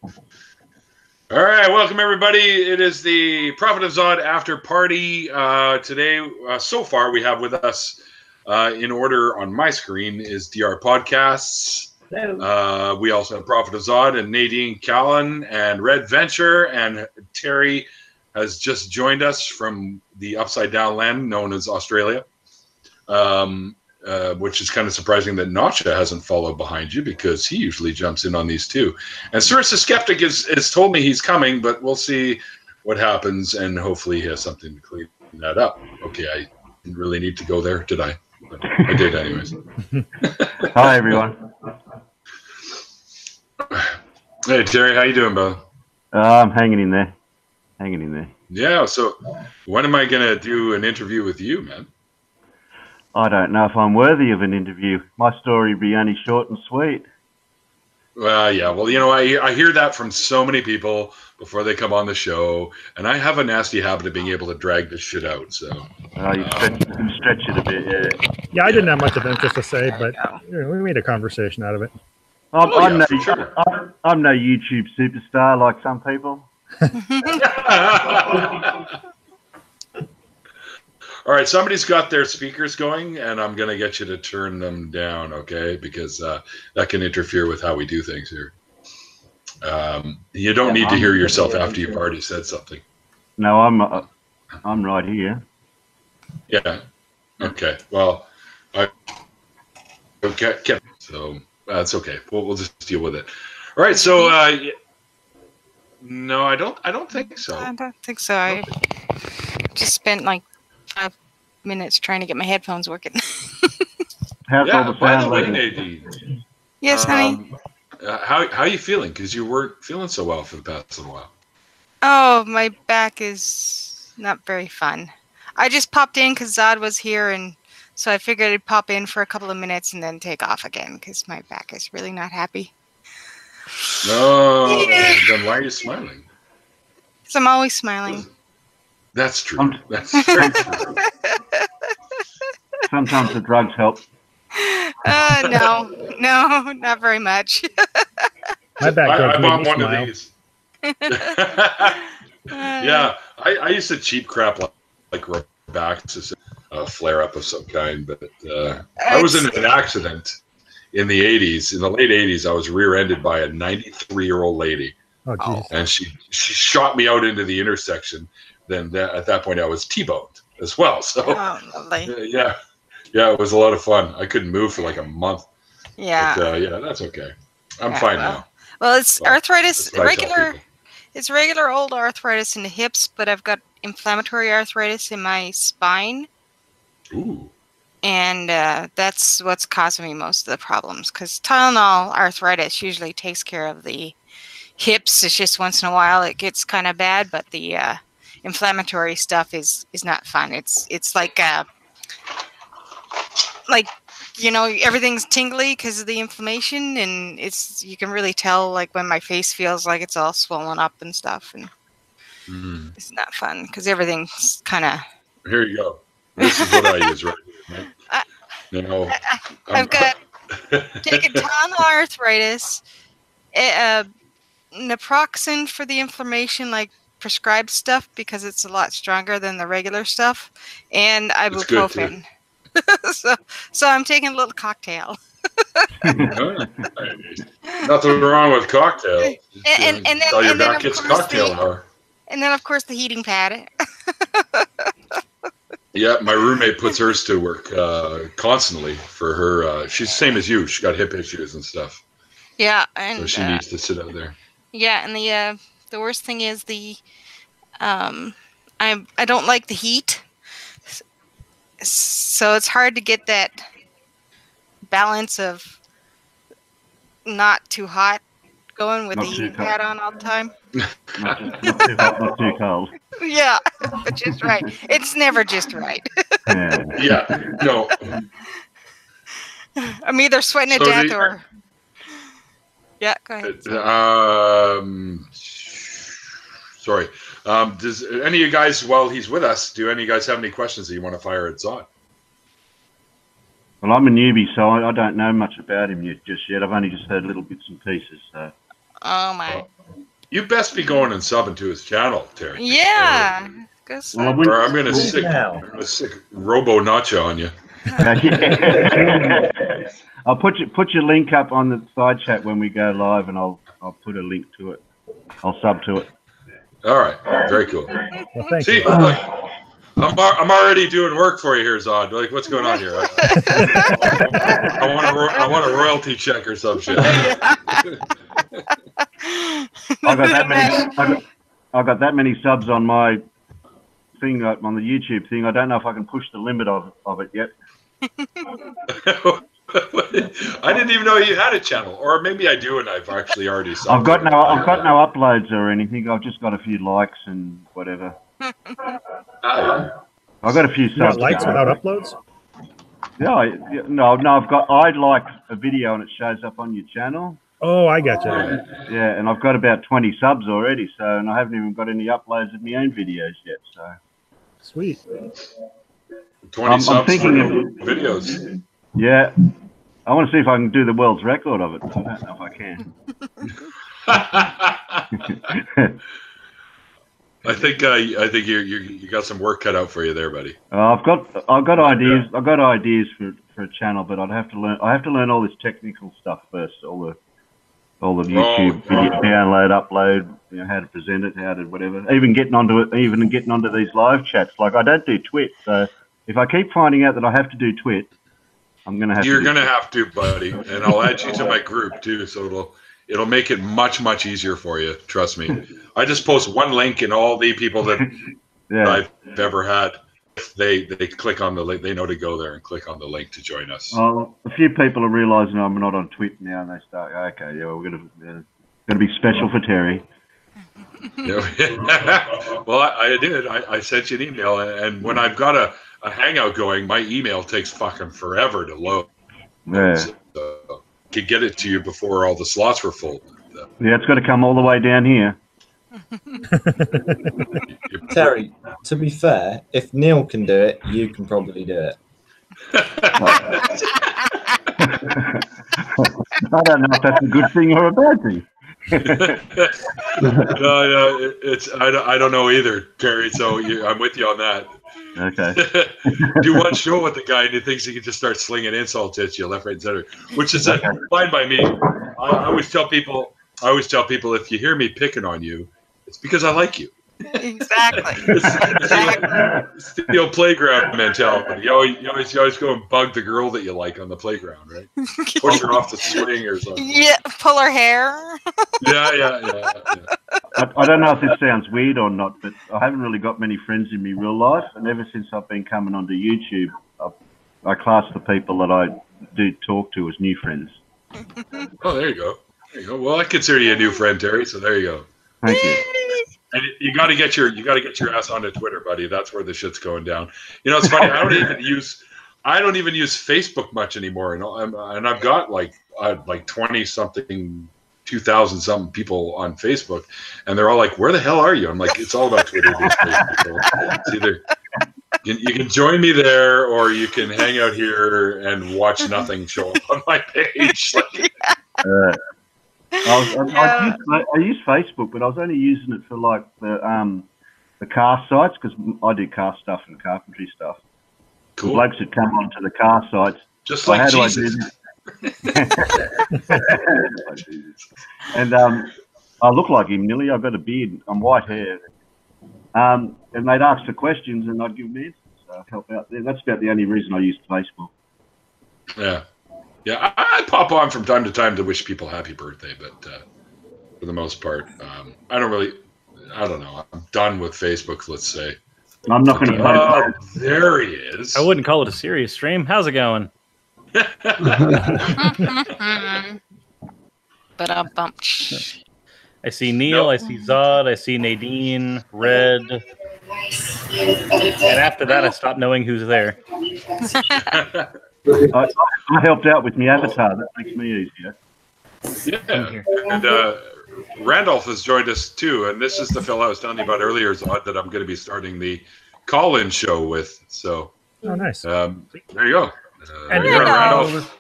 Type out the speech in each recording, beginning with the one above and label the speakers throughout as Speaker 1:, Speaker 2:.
Speaker 1: All right, welcome everybody. It is the Prophet of Zod after party. Today, so far, we have with us, in order on my screen, is DR Podcasts.
Speaker 2: Hello.
Speaker 1: We also have Prophet of Zod and Nadine Callan and Red Venture, and Terry has just joined us from the upside down land known as Australia. Which is kind of surprising that Nacha hasn't followed behind you, because he usually jumps in on these too. And Cyrus the Skeptic has told me he's coming, but we'll see what happens, and hopefully he has something to clean that up. Okay, I didn't really need to go there, did I? But I did anyways.
Speaker 2: Hi, everyone.
Speaker 1: Hey, Terry, how you doing, bud?
Speaker 2: I'm hanging in there.
Speaker 1: Yeah, so when am I going to do an interview with you, man?
Speaker 2: I don't know if I'm worthy of an interview. My story would be only short and sweet.
Speaker 1: Well, yeah. Well, you know, I hear that from so many people before they come on the show, and I have a nasty habit of being able to drag this shit out. So
Speaker 2: You stretch it a bit, yeah.
Speaker 3: Yeah, I didn't have much of interest to say, but we made a conversation out of it.
Speaker 2: I'm no YouTube superstar like some people.
Speaker 1: All right, somebody's got their speakers going, and I'm going to get you to turn them down, okay? Because that can interfere with how we do things here. You don't need to hear yourself after you've already said something.
Speaker 2: No, I'm right here.
Speaker 1: Yeah. Okay. Well, okay. So that's okay. We'll just deal with it. All right. So no, I don't think so.
Speaker 4: I don't think so. I just spent like 5 minutes trying to get my headphones working.
Speaker 2: How's all the
Speaker 1: by the
Speaker 2: sound
Speaker 1: way,
Speaker 2: levels?
Speaker 1: Nadine.
Speaker 4: Yes, honey.
Speaker 1: How are you feeling? Because you weren't feeling so well for the past little while.
Speaker 4: Oh, my back is not very fun. I just popped in because Zod was here, and so I figured I'd pop in for a couple of minutes and then take off again because my back is really not happy.
Speaker 1: No, then why are you smiling?
Speaker 4: Because I'm always smiling.
Speaker 1: That's true. That's very true.
Speaker 2: Sometimes the drugs help.
Speaker 4: No, not very much.
Speaker 3: My back
Speaker 1: I
Speaker 3: does make
Speaker 1: bought
Speaker 3: me
Speaker 1: one
Speaker 3: smile.
Speaker 1: of these. Yeah, I used to cheap crap like rubber backs, a flare up of some kind, but I was in an accident in the 80s. In the late 80s, I was rear-ended by a 93-year-old lady.
Speaker 3: Oh, geez.
Speaker 1: And she shot me out into the intersection. Then at that point, I was T-boned as well. So
Speaker 4: lovely.
Speaker 1: yeah, it was a lot of fun. I couldn't move for like a month.
Speaker 4: Yeah.
Speaker 1: But, yeah, that's okay. I'm fine now.
Speaker 4: Well, it's arthritis,
Speaker 1: regular.
Speaker 4: It's regular old arthritis in the hips, but I've got inflammatory arthritis in my spine.
Speaker 1: Ooh.
Speaker 4: And that's what's causing me most of the problems. Because Tylenol arthritis usually takes care of the hips. It's just once in a while it gets kind of bad, but the inflammatory stuff is not fun. It's like you know, everything's tingly because of the inflammation, and you can really tell like when my face feels like it's all swollen up and stuff, and it's not fun because everything's kind of.
Speaker 1: Here you go. This is what I use right here. Right? No,
Speaker 4: I've got taken Tylenol arthritis, naproxen for the inflammation, like prescribed stuff because it's a lot stronger than the regular stuff, and ibuprofen. So I'm taking a little cocktail.
Speaker 1: Nothing wrong with cocktail.
Speaker 4: And then
Speaker 1: your back gets cocktail hour.
Speaker 4: And then of course the heating pad.
Speaker 1: Yeah, my roommate puts hers to work constantly for her. She's the same as you. She got hip issues and stuff.
Speaker 4: Yeah, and
Speaker 1: so she needs to sit out there.
Speaker 4: Yeah, and the worst thing is I don't like the heat, so it's hard to get that balance of not too hot going with the heating pad on all the time.
Speaker 2: Not too hot, not too cold.
Speaker 4: Yeah, but just right. It's never just right.
Speaker 1: Yeah, no.
Speaker 4: I'm either sweating to death or. Yeah, go ahead.
Speaker 1: Sorry. Does any of you guys, while he's with us, do any of you guys have any questions that you want to fire at Zod?
Speaker 2: Well, I'm a newbie, so I don't know much about him just yet. I've only just heard little bits and pieces. So.
Speaker 4: Oh my!
Speaker 1: You best be going and subbing to his channel, Terry.
Speaker 4: Yeah.
Speaker 1: Or I'm gonna sick Robo Nacho on you.
Speaker 2: I'll put your link up on the side chat when we go live, and I'll put a link to it. I'll sub to it.
Speaker 1: All right, very cool.
Speaker 3: Well, thank
Speaker 1: See,
Speaker 3: you.
Speaker 1: look, I'm already doing work for you here, Zod. Like, what's going on here? I want a royalty check or some shit.
Speaker 2: I got that many subs on my thing, on the YouTube thing. I don't know if I can push the limit of it yet.
Speaker 1: I didn't even know you had a channel, or maybe I do, and I've actually already.
Speaker 2: I've got no uploads or anything. I've just got a few likes and whatever. I've got a few subs.
Speaker 3: You got likes without uploads?
Speaker 2: No, I'd like a video and it shows up on your channel.
Speaker 3: Oh, I got you.
Speaker 2: Yeah, and I've got about 20 subs already, and I haven't even got any uploads of my own videos yet. So
Speaker 3: sweet.
Speaker 1: 20 subs
Speaker 2: I'm thinking
Speaker 1: for videos.
Speaker 2: Yeah, I want to see if I can do the world's record of it. I don't know if I can.
Speaker 1: I think you got some work cut out for you there, buddy.
Speaker 2: I've got ideas. I've got ideas for a channel, but I have to learn all this technical stuff first. All the YouTube video download, upload, how to present it, how to whatever. Even getting onto these live chats. Like, I don't do Twit, so if I keep finding out that I have to do Twit, I'm gonna have. You're
Speaker 1: gonna have to, buddy, and I'll add you to my group too, so it'll make it much easier for you. Trust me. I just post one link, and all the people that I've ever had, they click on the link. They know to go there and click on the link to join us.
Speaker 2: A few people are realizing I'm not on Twit now, and they start. Okay, yeah, we're gonna be special for Terry.
Speaker 1: Well, I did. I sent you an email, and when I've got a Hangout going, my email takes fucking forever to load.
Speaker 2: Yeah.
Speaker 1: So, could get it to you before all the slots were full.
Speaker 2: Yeah, it's got to come all the way down here.
Speaker 5: Terry, to be fair, if Neil can do it, you can probably do it.
Speaker 2: I don't know if that's a good thing or a bad thing.
Speaker 1: No, I don't know either, Terry. So I'm with you on that.
Speaker 2: Okay.
Speaker 1: Do one show with the guy and he thinks he can just start slinging insults at you left, right, and center, which is fine by me. I always tell people, if you hear me picking on you, it's because I like you.
Speaker 4: Exactly.
Speaker 1: It's the old playground mentality. You always go and bug the girl that you like on the playground, right? Push her off the swing or something.
Speaker 4: Yeah, pull her hair.
Speaker 1: Yeah.
Speaker 2: I don't know if this sounds weird or not, but I haven't really got many friends in me real life, and ever since I've been coming onto YouTube, I class the people that I do talk to as new friends.
Speaker 1: Oh, there you go. Well, I consider you a new friend, Terry. So there you go.
Speaker 2: Thank you.
Speaker 1: And you got to get your ass onto Twitter, buddy. That's where the shit's going down. It's funny. I don't even use Facebook much anymore, and I've got like 20 something, 2,000 something people on Facebook, and they're all like, "Where the hell are you?" I'm like, "It's all about Twitter these days." It's either you can join me there, or you can hang out here and watch nothing show up on my page.
Speaker 2: I use Facebook, but I was only using it for like the car sites, because I do car stuff and carpentry stuff. Cool. The blokes would come onto the car sites.
Speaker 1: Just like Jesus.
Speaker 2: And I look like him nearly. I've got a beard. I'm white haired. And they'd ask for questions, and I'd give them answers. So I'd help out there. That's about the only reason I used Facebook.
Speaker 1: Yeah. Yeah, I pop on from time to time to wish people happy birthday, but for the most part, I don't know. I'm done with Facebook, let's say.
Speaker 2: I'm not going to
Speaker 1: Oh, there he is.
Speaker 6: I wouldn't call it a serious stream. How's it going?
Speaker 4: But
Speaker 6: I see Neil, I see Zod, I see Nadine, Red. And after that, I stopped knowing who's there.
Speaker 2: I helped out with my avatar. That makes me easier.
Speaker 1: Yeah, and Randolph has joined us too, and this is the fellow I was telling you about earlier, Zod, that I'm going to be starting the call-in show with. So,
Speaker 3: oh, nice.
Speaker 1: There you go.
Speaker 6: And
Speaker 1: Randolph.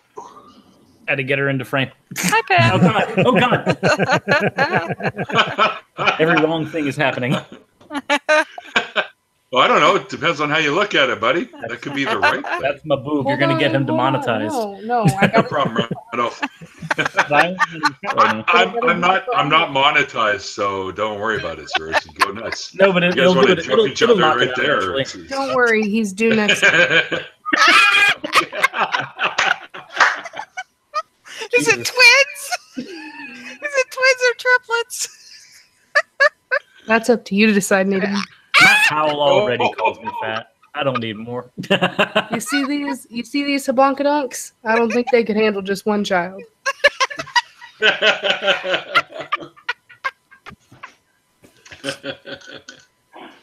Speaker 6: Had to get her into frame.
Speaker 4: Hi, Pam.
Speaker 6: Oh God! Every wrong thing is happening.
Speaker 1: Well, I don't know. It depends on how you look at it, buddy. That could be the right thing.
Speaker 6: That's my boob. You're going to get him demonetized.
Speaker 7: No, I
Speaker 1: No
Speaker 7: got
Speaker 1: problem, Randolph. I'm not monetized, so don't worry about it, sir. Go nuts.
Speaker 6: No, but
Speaker 1: You guys
Speaker 6: it'll
Speaker 1: want
Speaker 6: do
Speaker 1: to
Speaker 6: it.
Speaker 1: choke each
Speaker 6: It'll
Speaker 1: other
Speaker 6: knock
Speaker 1: right
Speaker 6: it out
Speaker 1: there.
Speaker 6: eventually.
Speaker 7: Don't worry, he's due next.
Speaker 4: Is it twins? Is it twins or triplets?
Speaker 7: That's up to you to decide, Nadine.
Speaker 6: Matt Powell already calls me fat. I don't need more.
Speaker 7: You see these Sabankadunks? I don't think they could handle just one child.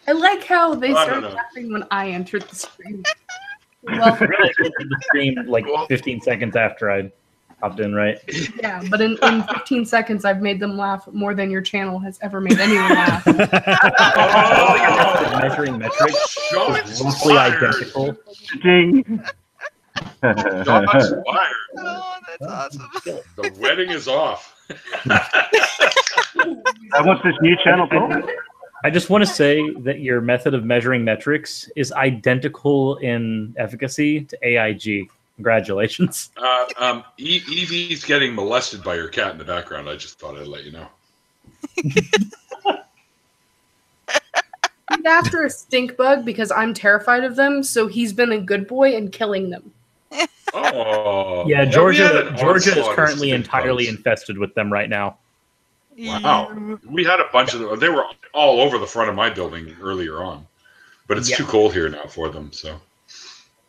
Speaker 7: I like how they started laughing when I entered the stream. Well,
Speaker 6: I really entered the stream like 15 seconds after I popped in, right?
Speaker 7: yeah, but in 15 seconds, I've made them laugh more than your channel has ever made anyone laugh.
Speaker 6: Measuring metrics
Speaker 1: Shots
Speaker 6: is roughly
Speaker 1: fired.
Speaker 6: identical.
Speaker 2: Ding.
Speaker 1: Shots fired.
Speaker 4: Oh, that's awesome.
Speaker 1: The wedding is off.
Speaker 2: What's this new channel called?
Speaker 6: I just want to say that your method of measuring metrics is identical in efficacy to AIG. Congratulations.
Speaker 1: Evie's getting molested by her cat in the background. I just thought I'd let you know.
Speaker 7: He's after a stink bug because I'm terrified of them, so he's been a good boy and killing them.
Speaker 1: Oh.
Speaker 6: Yeah,
Speaker 1: we
Speaker 6: Georgia
Speaker 1: had an
Speaker 6: is
Speaker 1: onslaught of
Speaker 6: currently
Speaker 1: stink
Speaker 6: entirely
Speaker 1: bugs.
Speaker 6: infested with them right now.
Speaker 1: Wow. We had a bunch of them. They were all over the front of my building earlier on. But it's
Speaker 6: Yeah.
Speaker 1: too cold here now for them, so.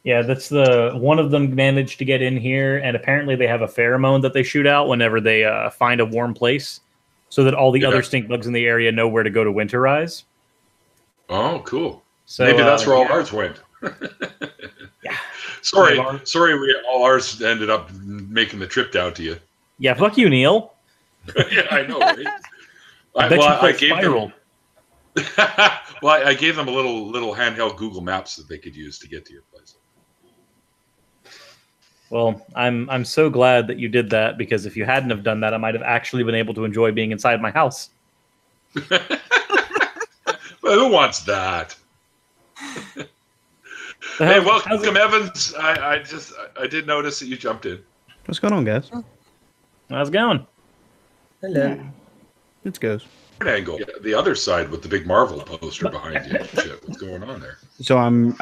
Speaker 6: Yeah, that's one of them managed to get in here, and apparently they have a pheromone that they shoot out whenever they find a warm place, so that all the other stink bugs in the area know where to go to winterize.
Speaker 1: Oh, cool.
Speaker 6: So
Speaker 1: Maybe that's where all ours went.
Speaker 6: Yeah.
Speaker 1: Sorry, all ours ended up making the trip down to you.
Speaker 6: Yeah, fuck you, Neil.
Speaker 1: Yeah, I know, right?
Speaker 6: I bet you played Spiral.
Speaker 1: I gave them a little handheld Google Maps that they could use to get to your place.
Speaker 6: Well, I'm so glad that you did that, because if you hadn't have done that, I might have actually been able to enjoy being inside my house.
Speaker 1: Well, who wants that? Hey, welcome, Evans. I did notice that you jumped in.
Speaker 8: What's going on, guys?
Speaker 6: How's it going?
Speaker 5: Hello.
Speaker 8: It goes.
Speaker 1: Angle, the other side with the big Marvel poster behind you. Shit, what's going on there?
Speaker 8: So I'm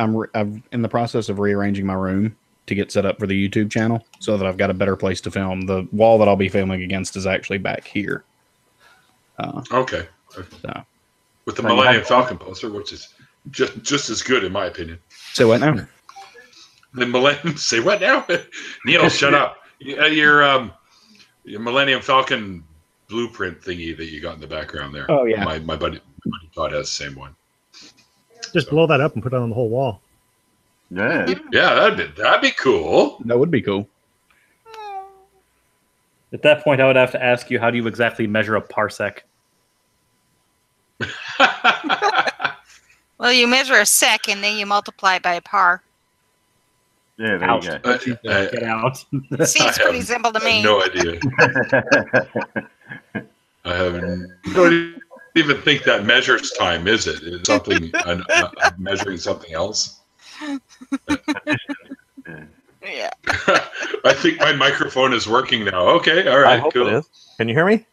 Speaker 8: in the process of rearranging my room to get set up for the YouTube channel, so that I've got a better place to film. The wall that I'll be filming against is actually back here.
Speaker 1: Okay.
Speaker 8: So.
Speaker 1: With the Millennium Falcon poster, which is just as good in my opinion.
Speaker 8: So what now?
Speaker 1: The Millennium. Say what now? Neil, shut up. Your Millennium Falcon blueprint thingy that you got in the background there.
Speaker 8: Oh yeah.
Speaker 1: My buddy Todd has the same one.
Speaker 3: Just blow that up and put it on the whole wall.
Speaker 2: Yeah.
Speaker 1: Yeah, that'd be cool.
Speaker 8: That would be cool.
Speaker 6: At that point, I would have to ask you, how do you exactly measure a parsec?
Speaker 4: Well, you measure a sec and then you multiply it by a par.
Speaker 2: Yeah, there you go.
Speaker 6: Get out.
Speaker 4: Seems pretty simple to me.
Speaker 1: No idea. Don't even think that measures time, is it? It's something measuring something else.
Speaker 4: Yeah.
Speaker 1: I think my microphone is working now. Okay, all right,
Speaker 9: I hope
Speaker 1: cool.
Speaker 9: it is. Can you hear me?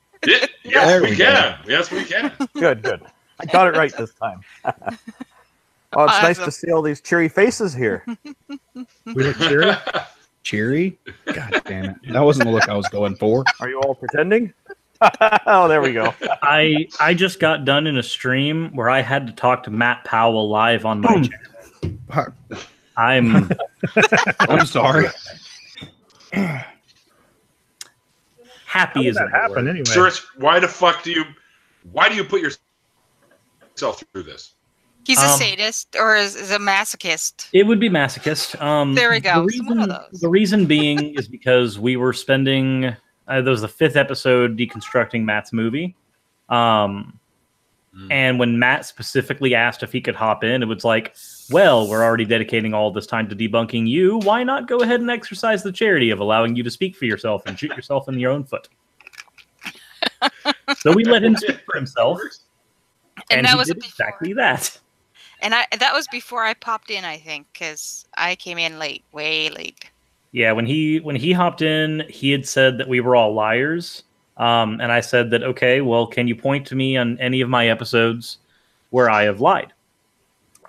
Speaker 1: Yes, we can. Yes, we can.
Speaker 9: Good. I got it right this time. Oh, it's nice to see all these cheery faces here.
Speaker 3: We look cheery.
Speaker 8: Cheery? God damn it. That wasn't the look I was going for.
Speaker 9: Are you all pretending? Oh, there we go.
Speaker 6: I just got done in a stream where I had to talk to Matt Powell live on my channel. I'm
Speaker 8: sorry.
Speaker 6: happy as
Speaker 3: that happen anyway?
Speaker 1: Sir, why the fuck do you put yourself through this?
Speaker 4: He's a sadist or is a masochist.
Speaker 6: It would be masochist.
Speaker 4: There we go.
Speaker 6: The reason being is because we were spending. That was the 5th episode deconstructing Matt's movie. And when Matt specifically asked if he could hop in, it was like, well, we're already dedicating all this time to debunking you. Why not go ahead and exercise the charity of allowing you to speak for yourself and shoot yourself in your own foot? So we let him speak for himself.
Speaker 4: And that
Speaker 6: he
Speaker 4: was
Speaker 6: did
Speaker 4: before.
Speaker 6: exactly that.
Speaker 4: And that was before I popped in, I think, because I came in late, way late.
Speaker 6: Yeah, when he hopped in, he had said that we were all liars. And I said that, okay, well, can you point to me on any of my episodes where I have lied?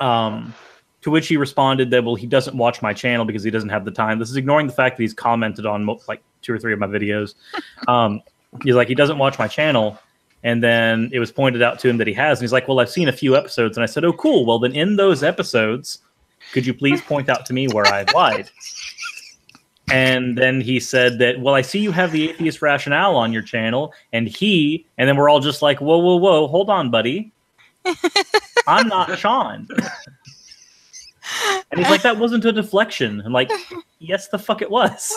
Speaker 6: To which he responded that, well, he doesn't watch my channel because he doesn't have the time. This is ignoring the fact that he's commented on like 2 or 3 of my videos. He's like, he doesn't watch my channel. And then it was pointed out to him that he has. And he's like, well, I've seen a few episodes. And I said, oh, cool. Well, then in those episodes, could you please point out to me where I've lied? And then he said that, well, I see you have the atheist rationale on your channel. And then we're all just like, whoa, whoa, whoa, hold on, buddy. I'm not Sean. And he's like, that wasn't a deflection. I'm like, yes, the fuck it was.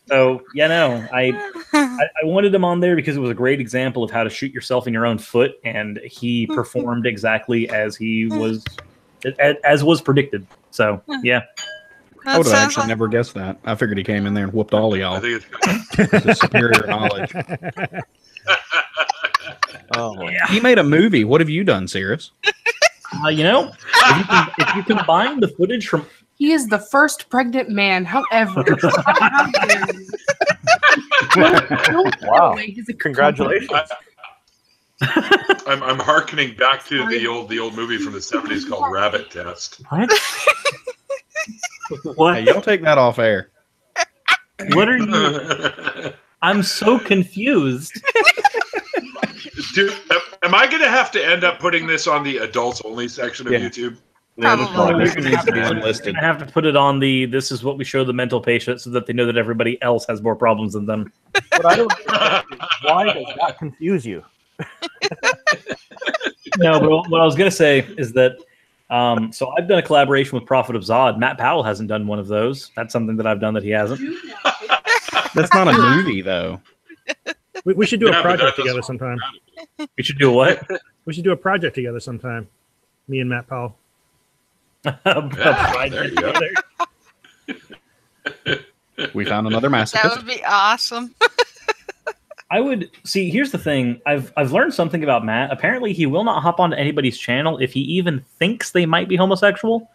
Speaker 6: So, yeah, no, I wanted him on there because it was a great example of how to shoot yourself in your own foot. And he performed exactly as was predicted. So, yeah.
Speaker 8: I would have actually never guessed that. I figured he came in there and whooped all of y'all.
Speaker 1: I think it's
Speaker 8: superior knowledge.
Speaker 9: Oh,
Speaker 6: yeah.
Speaker 8: He made a movie. What have you done, Cirrus?
Speaker 6: If you combine the footage from...
Speaker 7: He is the first pregnant man, however.
Speaker 9: Wow. Congratulations.
Speaker 1: I'm hearkening back to the old movie from the 70s called Rabbit Test.
Speaker 6: What? What?
Speaker 8: Hey, y'all take that off air.
Speaker 6: What are you... I'm so confused.
Speaker 1: Dude, am I going to have to end up putting this on the adults only section of YouTube?
Speaker 4: Probably.
Speaker 8: It needs to be unlisted.
Speaker 6: I have to put it on this is what we show the mental patient so that they know that everybody else has more problems than them.
Speaker 9: But I don't why does that confuse you?
Speaker 6: No, but what I was going to say is that so I've done a collaboration with Prophet of Zod. Matt Powell hasn't done one of those. That's something that I've done that he hasn't.
Speaker 8: That's not a movie, though.
Speaker 3: We should do a project together sometime.
Speaker 6: We should do a what?
Speaker 3: We should do a project together sometime. Me and Matt Powell.
Speaker 1: There you go.
Speaker 8: We found another masochist.
Speaker 4: That would be awesome.
Speaker 6: I would see. Here's the thing. I've learned something about Matt. Apparently, he will not hop onto anybody's channel if he even thinks they might be homosexual.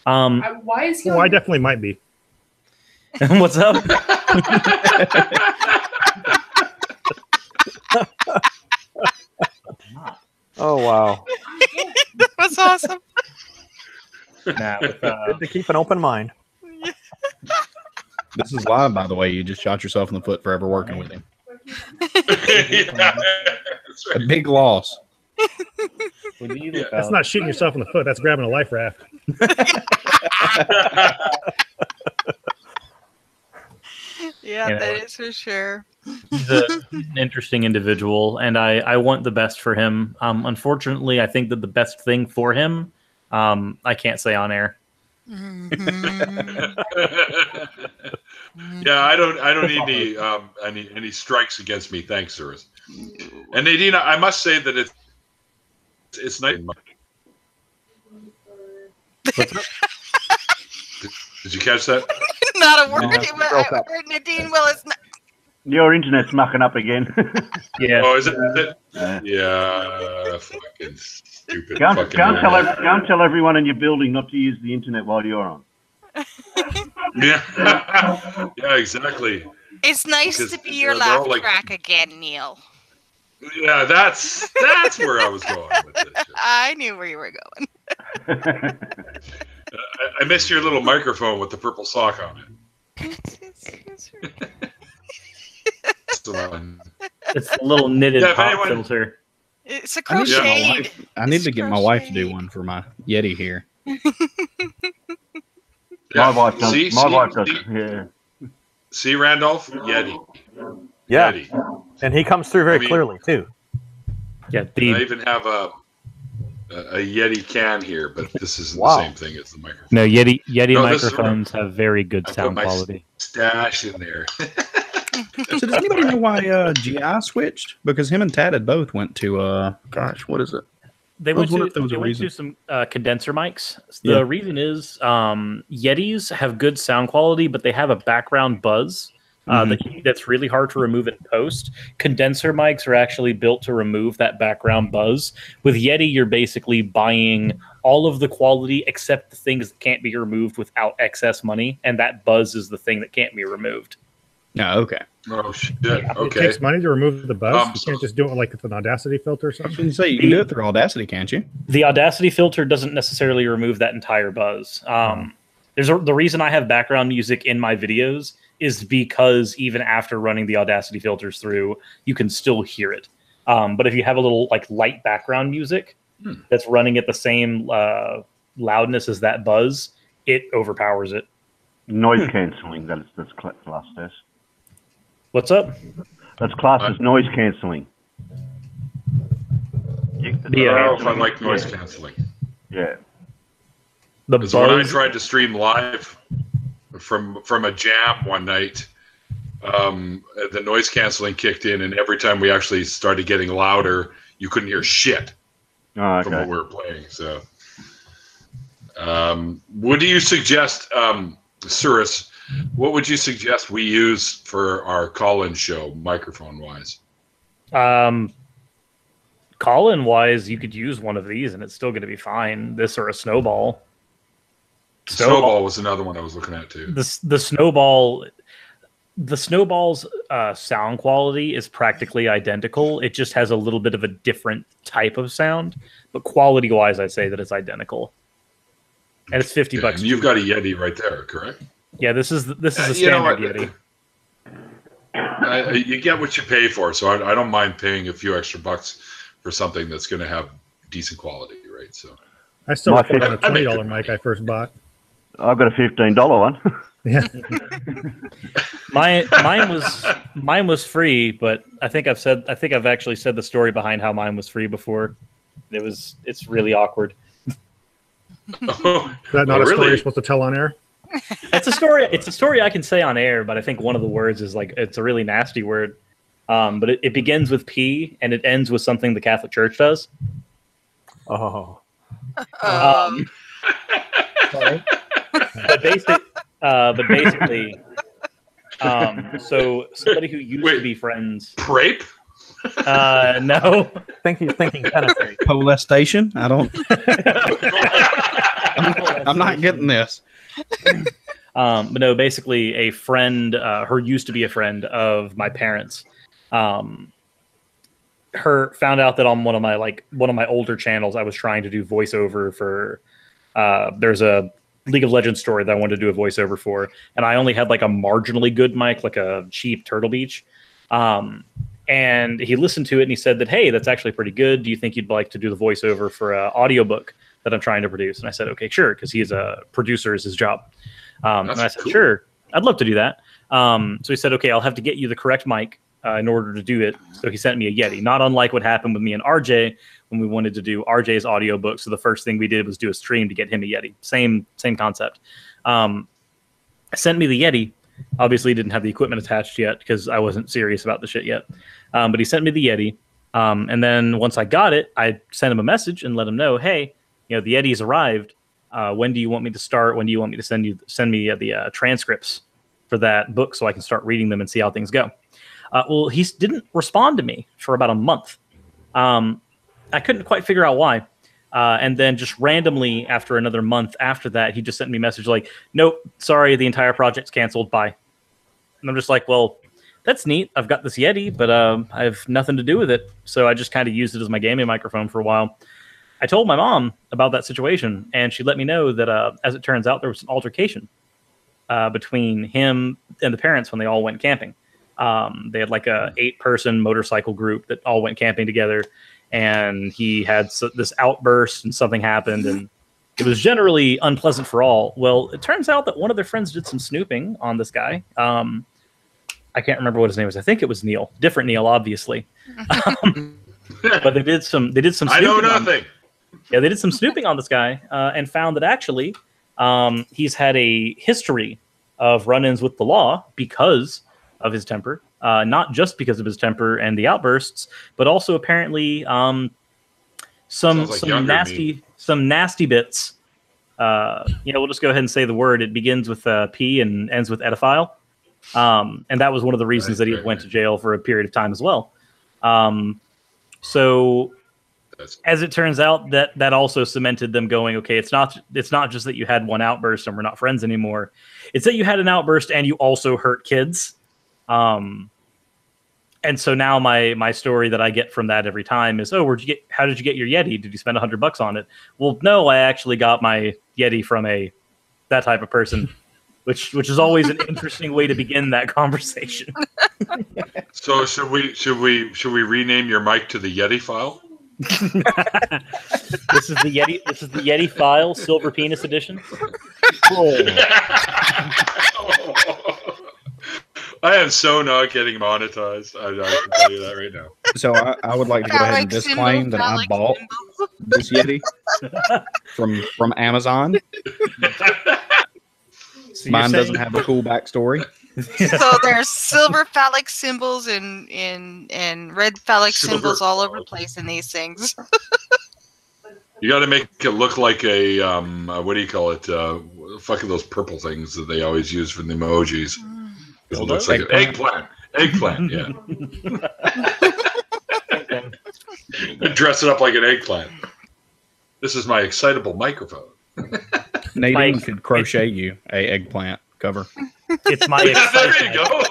Speaker 7: Why is he?
Speaker 3: Oh, I definitely might be.
Speaker 6: What's up?
Speaker 9: Oh, wow.
Speaker 4: That was awesome.
Speaker 6: Nah,
Speaker 9: Good to keep an open mind.
Speaker 8: This is live, by the way. You just shot yourself in the foot for ever working with him.
Speaker 1: Yeah, that's right.
Speaker 8: A big loss.
Speaker 3: That's not shooting yourself in the foot. That's grabbing a life raft.
Speaker 4: Yeah, that is for sure.
Speaker 6: He's an interesting individual, and I want the best for him. Unfortunately, I think that the best thing for him, I can't say on air.
Speaker 1: Yeah, I don't need any strikes against me. Thanks, sirs. And Nadine, I must say that it's nice. Did you catch that?
Speaker 4: Not a word. I heard Nadine Willis.
Speaker 2: Your internet's mucking up again.
Speaker 6: Yeah.
Speaker 1: Oh, is it? Yeah, fucking stupid.
Speaker 2: Go and tell everyone in your building not to use the internet while you're on.
Speaker 1: Yeah, yeah, exactly.
Speaker 4: It's nice to be your laugh track again, Neil.
Speaker 1: Yeah, that's where I was going with it.
Speaker 4: I knew where you were going.
Speaker 1: I missed your little microphone with the purple sock on it.
Speaker 6: It's a little knitted pop filter.
Speaker 4: It's a crocheted.
Speaker 8: I need to get my wife to do one for my Yeti here.
Speaker 2: My wife does. Yeah.
Speaker 1: See, Randolph? Yeti.
Speaker 9: Yeah.
Speaker 1: Yeti.
Speaker 9: And he comes through very clearly, too.
Speaker 6: Yeah,
Speaker 1: I even have a Yeti can here, but this isn't the same thing as the microphone.
Speaker 6: No, Yeti microphones have very good sound quality.
Speaker 1: Stash in there.
Speaker 8: So does anybody know why GI switched? Because him and Tad had both went to what is it?
Speaker 6: They went to some condenser mics. The reason is Yetis have good sound quality, but they have a background buzz That's really hard to remove in post. Condenser mics are actually built to remove that background buzz. With Yeti, you're basically buying all of the quality except the things that can't be removed without excess money, and that buzz is the thing that can't be removed.
Speaker 8: No, okay.
Speaker 1: Oh shit.
Speaker 3: It
Speaker 1: Okay.
Speaker 3: takes money to remove the buzz. You can't just do it like it's an Audacity filter or
Speaker 8: I was
Speaker 3: something.
Speaker 8: going to say, you can do it through Audacity, can't you?
Speaker 6: The Audacity filter doesn't necessarily remove that entire buzz. The reason I have background music in my videos is because even after running the Audacity filters through, you can still hear it. But if you have a little like light background music that's running at the same loudness as that buzz, it overpowers it.
Speaker 2: Noise cancelling. That's classed as.
Speaker 6: What's up?
Speaker 2: That's classed as noise cancelling.
Speaker 1: I don't know if I like noise canceling.
Speaker 2: Yeah.
Speaker 1: Because when I tried to stream live from a jam one night, the noise canceling kicked in, and every time we actually started getting louder, you couldn't hear shit from what we were playing. So, what do you suggest, Cirrus? What would you suggest we use for our call-in show, microphone-wise?
Speaker 6: Call-in wise, you could use one of these, and it's still going to be fine. This or a snowball.
Speaker 1: Snowball was another one I was looking at too.
Speaker 6: The snowball's sound quality is practically identical. It just has a little bit of a different type of sound, but quality-wise, I'd say that it's identical. And it's $50.
Speaker 1: And you've got a Yeti right there, correct?
Speaker 6: Yeah, this is a standard Yeti.
Speaker 1: You get what you pay for, so I don't mind paying a few extra bucks for something that's going to have decent quality, right? So
Speaker 3: I still got a $20 mic I first bought.
Speaker 2: I've got a $15 one.
Speaker 3: Yeah.
Speaker 6: mine was free, but I think I've actually said the story behind how mine was free before. It's really awkward.
Speaker 3: Is that not a story you're supposed to tell on air?
Speaker 6: It's a story I can say on air, but I think one of the words is like it's a really nasty word. But it begins with P and it ends with something the Catholic Church does.
Speaker 9: Oh.
Speaker 6: Sorry. But basically, so somebody who used to be friends.
Speaker 1: Prape?
Speaker 6: No.
Speaker 9: I think he's thinking penetrate.
Speaker 8: Molestation? I don't. I'm not getting this.
Speaker 6: But no, basically a friend, her used to be a friend of my parents. Her found out that on one of my older channels, I was trying to do voiceover for. There's a League of Legends story that I wanted to do a voiceover for, and I only had like a marginally good mic, like a cheap Turtle Beach. And he listened to it and he said that, hey, that's actually pretty good. Do you think you'd like to do the voiceover for an audiobook that I'm trying to produce? And I said, okay, sure, because he's a producer is his job. And I said, sure, I'd love to do that. So he said, okay, I'll have to get you the correct mic in order to do it. So he sent me a Yeti, not unlike what happened with me and RJ when we wanted to do RJ's audiobook. So the first thing we did was do a stream to get him a Yeti. Same concept. Sent me the Yeti. Obviously, didn't have the equipment attached yet because I wasn't serious about the shit yet. But he sent me the Yeti. And then once I got it, I sent him a message and let him know, hey, the Yeti's arrived. When do you want me to start? When do you want me to send me the transcripts for that book so I can start reading them and see how things go? Well, he didn't respond to me for about a month. I couldn't quite figure out why. And then just randomly after another month after that, he just sent me a message like, nope, sorry, the entire project's canceled. Bye. And I'm just like, well, that's neat. I've got this Yeti, but I have nothing to do with it. So I just kind of used it as my gaming microphone for a while. I told my mom about that situation, and she let me know that, as it turns out, there was an altercation between him and the parents when they all went camping. They had like a 8-person motorcycle group that all went camping together, and he had this outburst and something happened, and it was generally unpleasant for all. Well, it turns out that one of their friends did some snooping on this guy. I can't remember what his name was. I think it was Neil. Different Neil, obviously. But they did some snooping.
Speaker 1: I know nothing.
Speaker 6: They did some snooping on this guy and found that actually he's had a history of run-ins with the law because of his temper. Not just because of his temper and the outbursts, but also apparently some nasty bits. We'll just go ahead and say the word. It begins with P and ends with edophile. And that was one of the reasons that he went to jail for a period of time as well. So as it turns out, that also cemented them going, okay, it's not just that you had one outburst and we're not friends anymore. It's that you had an outburst and you also hurt kids. And so now my story that I get from that every time is, how did you get your Yeti? Did you spend $100 on it? Well, no, I actually got my Yeti from that type of person, which is always an interesting way to begin that conversation.
Speaker 1: So should we rename your mic to the Yeti file?
Speaker 6: This is the Yeti file, Silver Penis Edition. Cool.
Speaker 1: I am so not getting monetized. I can tell you that right now.
Speaker 8: So I would like to go ahead and disclaim that I bought this Yeti from Amazon.
Speaker 6: So
Speaker 8: mine doesn't have a cool backstory.
Speaker 4: So there's silver phallic symbols and red phallic symbols all over the place in these things.
Speaker 1: You got to make it look like a what do you call it? Fucking those purple things that they always use for the emojis. It looks like an eggplant. Eggplant, yeah. Dress it up like an eggplant. This is my excitable microphone.
Speaker 8: Nadine could crochet you a eggplant cover.
Speaker 6: It's my
Speaker 1: there you go.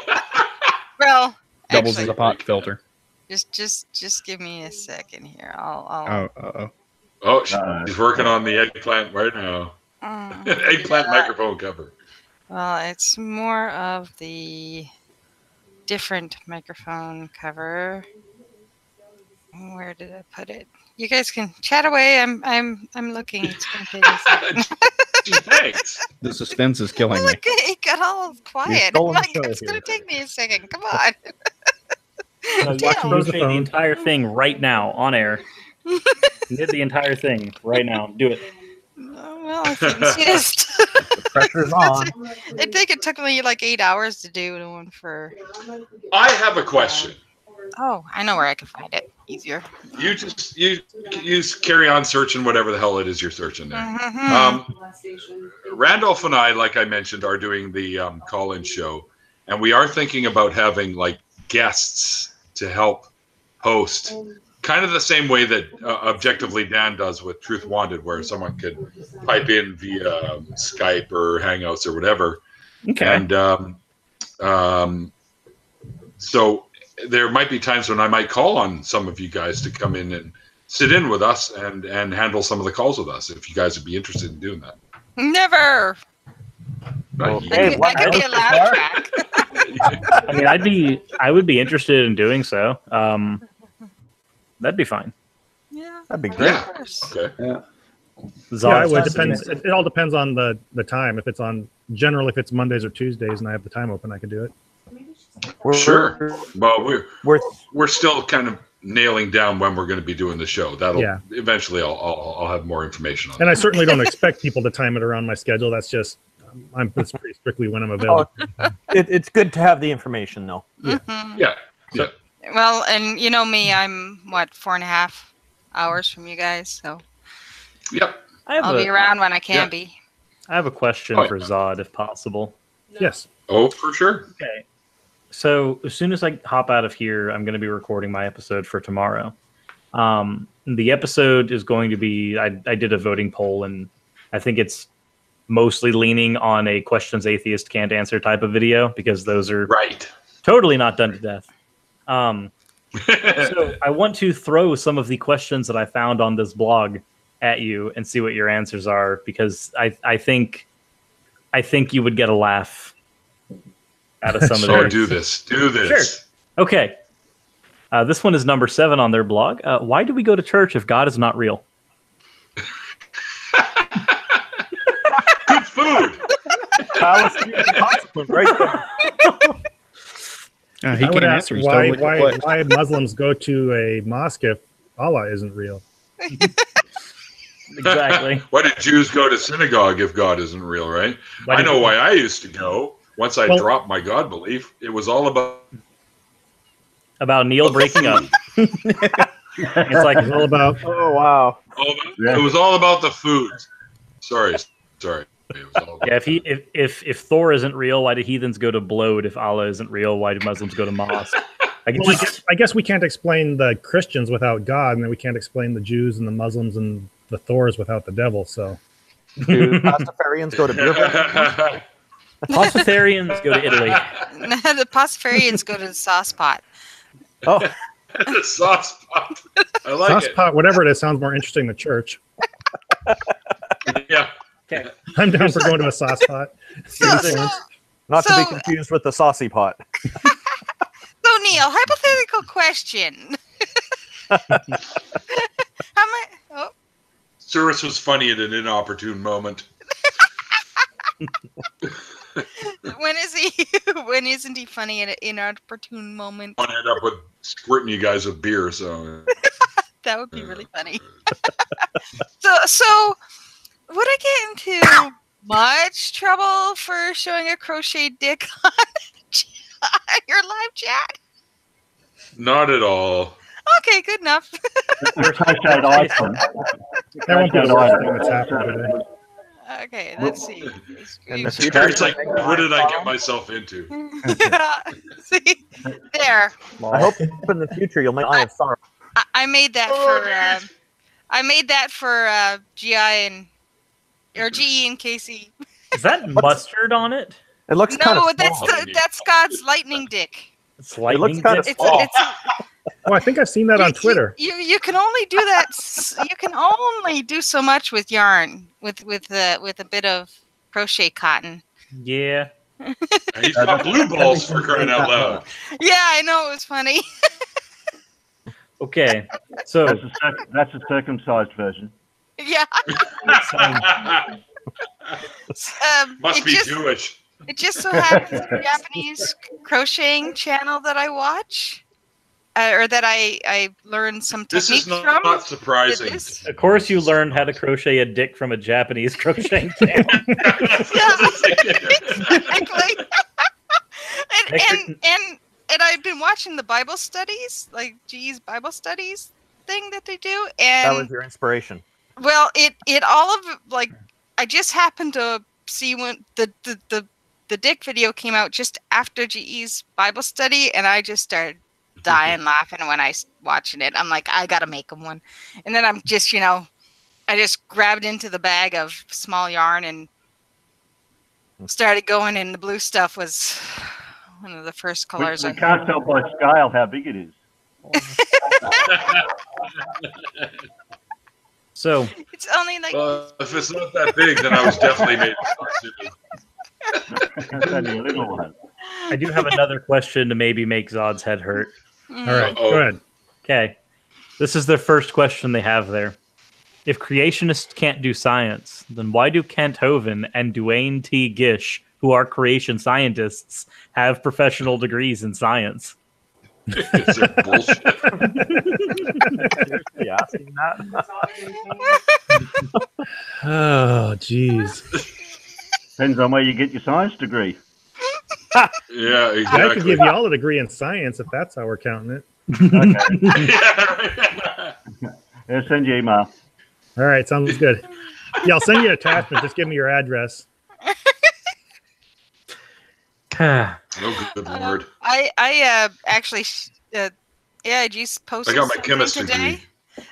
Speaker 4: Well,
Speaker 8: doubles as a pot filter.
Speaker 4: Just give me a second here. I'll
Speaker 1: Oh, she's working on the eggplant right now. Eggplant microphone cover.
Speaker 4: Well, it's more of the different microphone cover. Where did I put it? You guys can chat away. I'm looking. It's going to take a second.
Speaker 1: Thanks.
Speaker 8: The suspense is killing me.
Speaker 4: Look, it got all quiet. I'm like, it's going to take me a second. Come on.
Speaker 6: Crochet the entire thing right now on air. Knit the entire thing right now. Do it.
Speaker 4: Well, if you insist.
Speaker 9: The pressure's on.
Speaker 4: I think it took me like 8 hours to do the one for.
Speaker 1: I have a question.
Speaker 4: Oh, I know where I can find it. Easier.
Speaker 1: You carry on searching whatever the hell it is you're searching there.
Speaker 4: Mm-hmm.
Speaker 1: Randolph and I, like I mentioned, are doing the call-in show, and we are thinking about having like guests to help host. Kind of the same way that Objectively Dan does with Truth Wanted, where someone could pipe in via Skype or Hangouts or whatever.
Speaker 8: Okay.
Speaker 1: And so there might be times when I might call on some of you guys to come in and sit in with us and handle some of the calls with us, if you guys would be interested in doing that.
Speaker 4: Never.
Speaker 9: Okay,
Speaker 4: I could be a loud track.
Speaker 6: I mean, I would be interested in doing so. That'd be fine.
Speaker 4: Yeah.
Speaker 9: That'd be great.
Speaker 1: Yeah. Okay.
Speaker 3: Yeah, it would depend. It all depends on the time. If it's if it's Mondays or Tuesdays and I have the time open, I can do it.
Speaker 1: Sure. Well, we're still kind of nailing down when we're going to be doing the show. That'll eventually I'll have more information on.
Speaker 3: And I certainly don't expect people to time it around my schedule. That's just it's pretty strictly when I'm available.
Speaker 9: It's good to have the information, though.
Speaker 4: Mm-hmm.
Speaker 1: Yeah.
Speaker 4: Well, and you know me, I'm 4.5 hours from you guys, so
Speaker 1: yep.
Speaker 4: I'll be around when I can be.
Speaker 6: I have a question for Zod, if possible.
Speaker 3: Yes.
Speaker 1: Oh, for sure.
Speaker 6: Okay. So as soon as I hop out of here, I'm going to be recording my episode for tomorrow. The episode is going to be, I did a voting poll, and I think it's mostly leaning on a questions atheist can't answer type of video, because those are totally not done to death. So I want to throw some of the questions that I found on this blog at you and see what your answers are, because I think you would get a laugh out of some of these.
Speaker 1: Do this.
Speaker 6: Sure. Okay. This one is number 7 on their blog. Why do we go to church if God is not real?
Speaker 1: Good food.
Speaker 9: Right there.
Speaker 8: He can't answer.
Speaker 3: Why Muslims go to a mosque if Allah isn't real?
Speaker 6: Exactly.
Speaker 1: Why did Jews go to synagogue if God isn't real, right? I know why I used to go. Once I dropped my God belief, it was all about
Speaker 6: Neil breaking up. It's like
Speaker 3: it's all about.
Speaker 9: Oh wow!
Speaker 1: It was all about the food. Sorry.
Speaker 6: Yeah, if Thor isn't real, why do heathens go to blowed? If Allah isn't real, why do Muslims go to mosque?
Speaker 3: I guess we can't explain the Christians without God, and then we can't explain the Jews and the Muslims and the Thors without the devil. So,
Speaker 9: do Pastafarians go to beer pong?
Speaker 6: Pastafarians go to Italy.
Speaker 4: The Pastafarians go to the sauce pot.
Speaker 9: Oh,
Speaker 1: The sauce pot. I like
Speaker 3: sauce
Speaker 1: it.
Speaker 3: pot, whatever it is, sounds more interesting than church.
Speaker 1: Yeah.
Speaker 6: Okay.
Speaker 3: I'm down for going to a sauce pot.
Speaker 9: not to be confused with the saucy pot.
Speaker 4: So, Neil, hypothetical question.
Speaker 1: Cyrus was funny at an inopportune moment.
Speaker 4: When is he? When isn't he funny at an inopportune moment?
Speaker 1: I end up with squirting you guys with beer, so
Speaker 4: That would be really funny. So would I get into much trouble for showing a crochet dick on your live chat?
Speaker 1: not at all.
Speaker 4: Okay, good enough.
Speaker 2: Crocheted item.
Speaker 3: That won't be the last thing that's happened today.
Speaker 4: Okay, let's see.
Speaker 9: In the future,
Speaker 1: It's like, what did I get myself into?
Speaker 4: See, there.
Speaker 9: I hope in the future you'll make Eye of Sorrow.
Speaker 4: I made that for. I made that for GI and or GE and Casey.
Speaker 6: Is that mustard on it?
Speaker 9: It looks kind of
Speaker 4: No,
Speaker 9: small.
Speaker 4: that's God's lightning dick.
Speaker 6: It's lightning.
Speaker 9: kind of
Speaker 6: dick?
Speaker 9: small.
Speaker 3: Oh, I think I've seen that on Twitter.
Speaker 4: You can only do that. You can only do so much with yarn, with a bit of crochet cotton.
Speaker 6: Yeah.
Speaker 1: He's got blue balls for crying out loud.
Speaker 4: Yeah, I know, it was funny.
Speaker 6: Okay. So
Speaker 2: That's a circumcised version.
Speaker 4: Yeah.
Speaker 1: Must be Jewish.
Speaker 4: It just so happens the Japanese crocheting channel that I watch, or that I learned some
Speaker 1: This
Speaker 4: techniques
Speaker 1: is
Speaker 4: from.
Speaker 1: not surprising.
Speaker 6: of course you learned how to crochet a dick from a Japanese crocheting channel.
Speaker 4: Exactly. and I've been watching the Bible studies, like GE's Bible studies thing that they do, and
Speaker 9: That was your inspiration.
Speaker 4: well, it all of like I just happened to see when the dick video came out just after GE's Bible study, and I just started dying laughing when I watching it. I'm like, I gotta make them one, and then I'm just I just grabbed into the bag of small yarn and started going, and the blue stuff was one of the first colors.
Speaker 2: We can't tell by scale how big it is.
Speaker 6: So
Speaker 4: It's only like
Speaker 1: Well, if it's not that big, then I was definitely made
Speaker 2: That's only a little one.
Speaker 6: I do have another question to maybe make Zod's head hurt.
Speaker 3: All right,
Speaker 1: Uh-oh.
Speaker 3: go ahead.
Speaker 6: Okay. This is the first question they have there. If creationists can't do science, then why do Kent Hovind and Duane T. Gish, who are creation scientists, have professional degrees in science?
Speaker 1: Is it bullshit?
Speaker 9: Seriously asking that?
Speaker 3: Oh, jeez.
Speaker 2: Depends on where you get your science degree.
Speaker 1: Yeah,
Speaker 3: I
Speaker 1: exactly.
Speaker 3: could give you all a degree in science if that's how we're counting it.
Speaker 2: Okay.
Speaker 1: Yeah, right.
Speaker 2: I'll send you email.
Speaker 3: All right, sounds good. Yeah, I'll send you an attachment. Just give me your address.
Speaker 1: Oh, good lord.
Speaker 4: I actually AIG's posted
Speaker 1: I got my
Speaker 4: something
Speaker 1: chemistry
Speaker 4: today
Speaker 1: degree.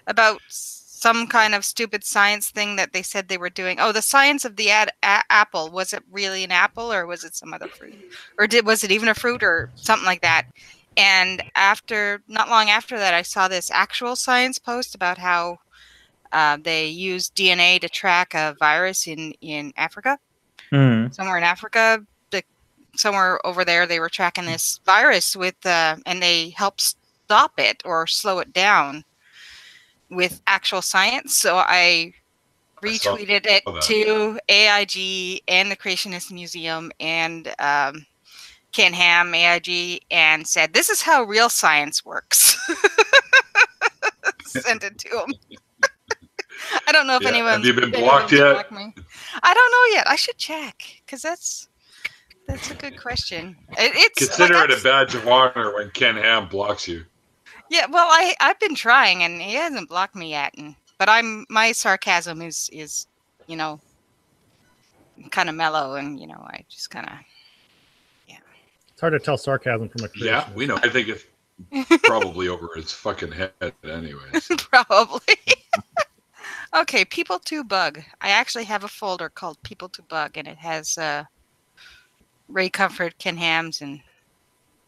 Speaker 4: about some kind of stupid science thing that they said they were doing. Oh, the science of the apple. Was it really an apple, or was it some other fruit, or was it even a fruit, or something like that? And not long after that, I saw this actual science post about how they use DNA to track a virus in Africa, somewhere in Africa. Somewhere over there, they were tracking this virus with, and they helped stop it or slow it down with actual science. So I retweeted it to AIG and the Creationist Museum and Ken Ham, AIG, and said, "This is how real science works." Sent it to him. I don't know if anyone.
Speaker 1: Have you been blocked yet?
Speaker 4: I don't know yet. I should check, because that's a good question. It's
Speaker 1: Consider
Speaker 4: like,
Speaker 1: it a badge of honor when Ken Ham blocks you.
Speaker 4: Yeah, well, I've been trying, and he hasn't blocked me yet. But my sarcasm is kind of mellow, and I just kind of
Speaker 3: It's hard to tell sarcasm from a creationist.
Speaker 1: Yeah, we know. I think it's probably over his fucking head anyways.
Speaker 4: Probably. Okay, People to Bug. I actually have a folder called People to Bug, and it has Ray Comfort, Ken Hams, and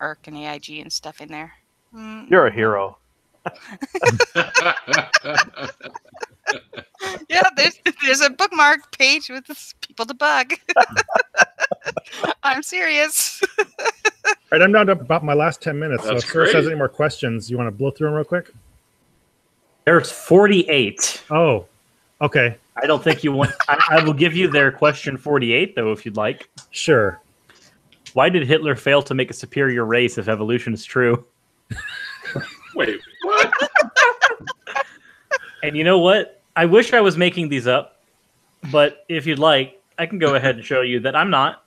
Speaker 4: Ark and AIG and stuff in there.
Speaker 9: You're a hero.
Speaker 4: Yeah, there's a bookmark page with People to Bug. I'm serious.
Speaker 3: All right, I'm down to about my last 10 minutes.
Speaker 1: That's
Speaker 3: so if Chris
Speaker 1: great.
Speaker 3: has any more questions, you want to blow through them real quick?
Speaker 6: There's 48.
Speaker 3: Oh, okay.
Speaker 6: I don't think you want. I will give you their question 48, though, if you'd like.
Speaker 3: Sure.
Speaker 6: Why did Hitler fail to make a superior race if evolution is true?
Speaker 1: Wait, what?
Speaker 6: And you know what? I wish I was making these up, but if you'd like, I can go ahead and show you that I'm not.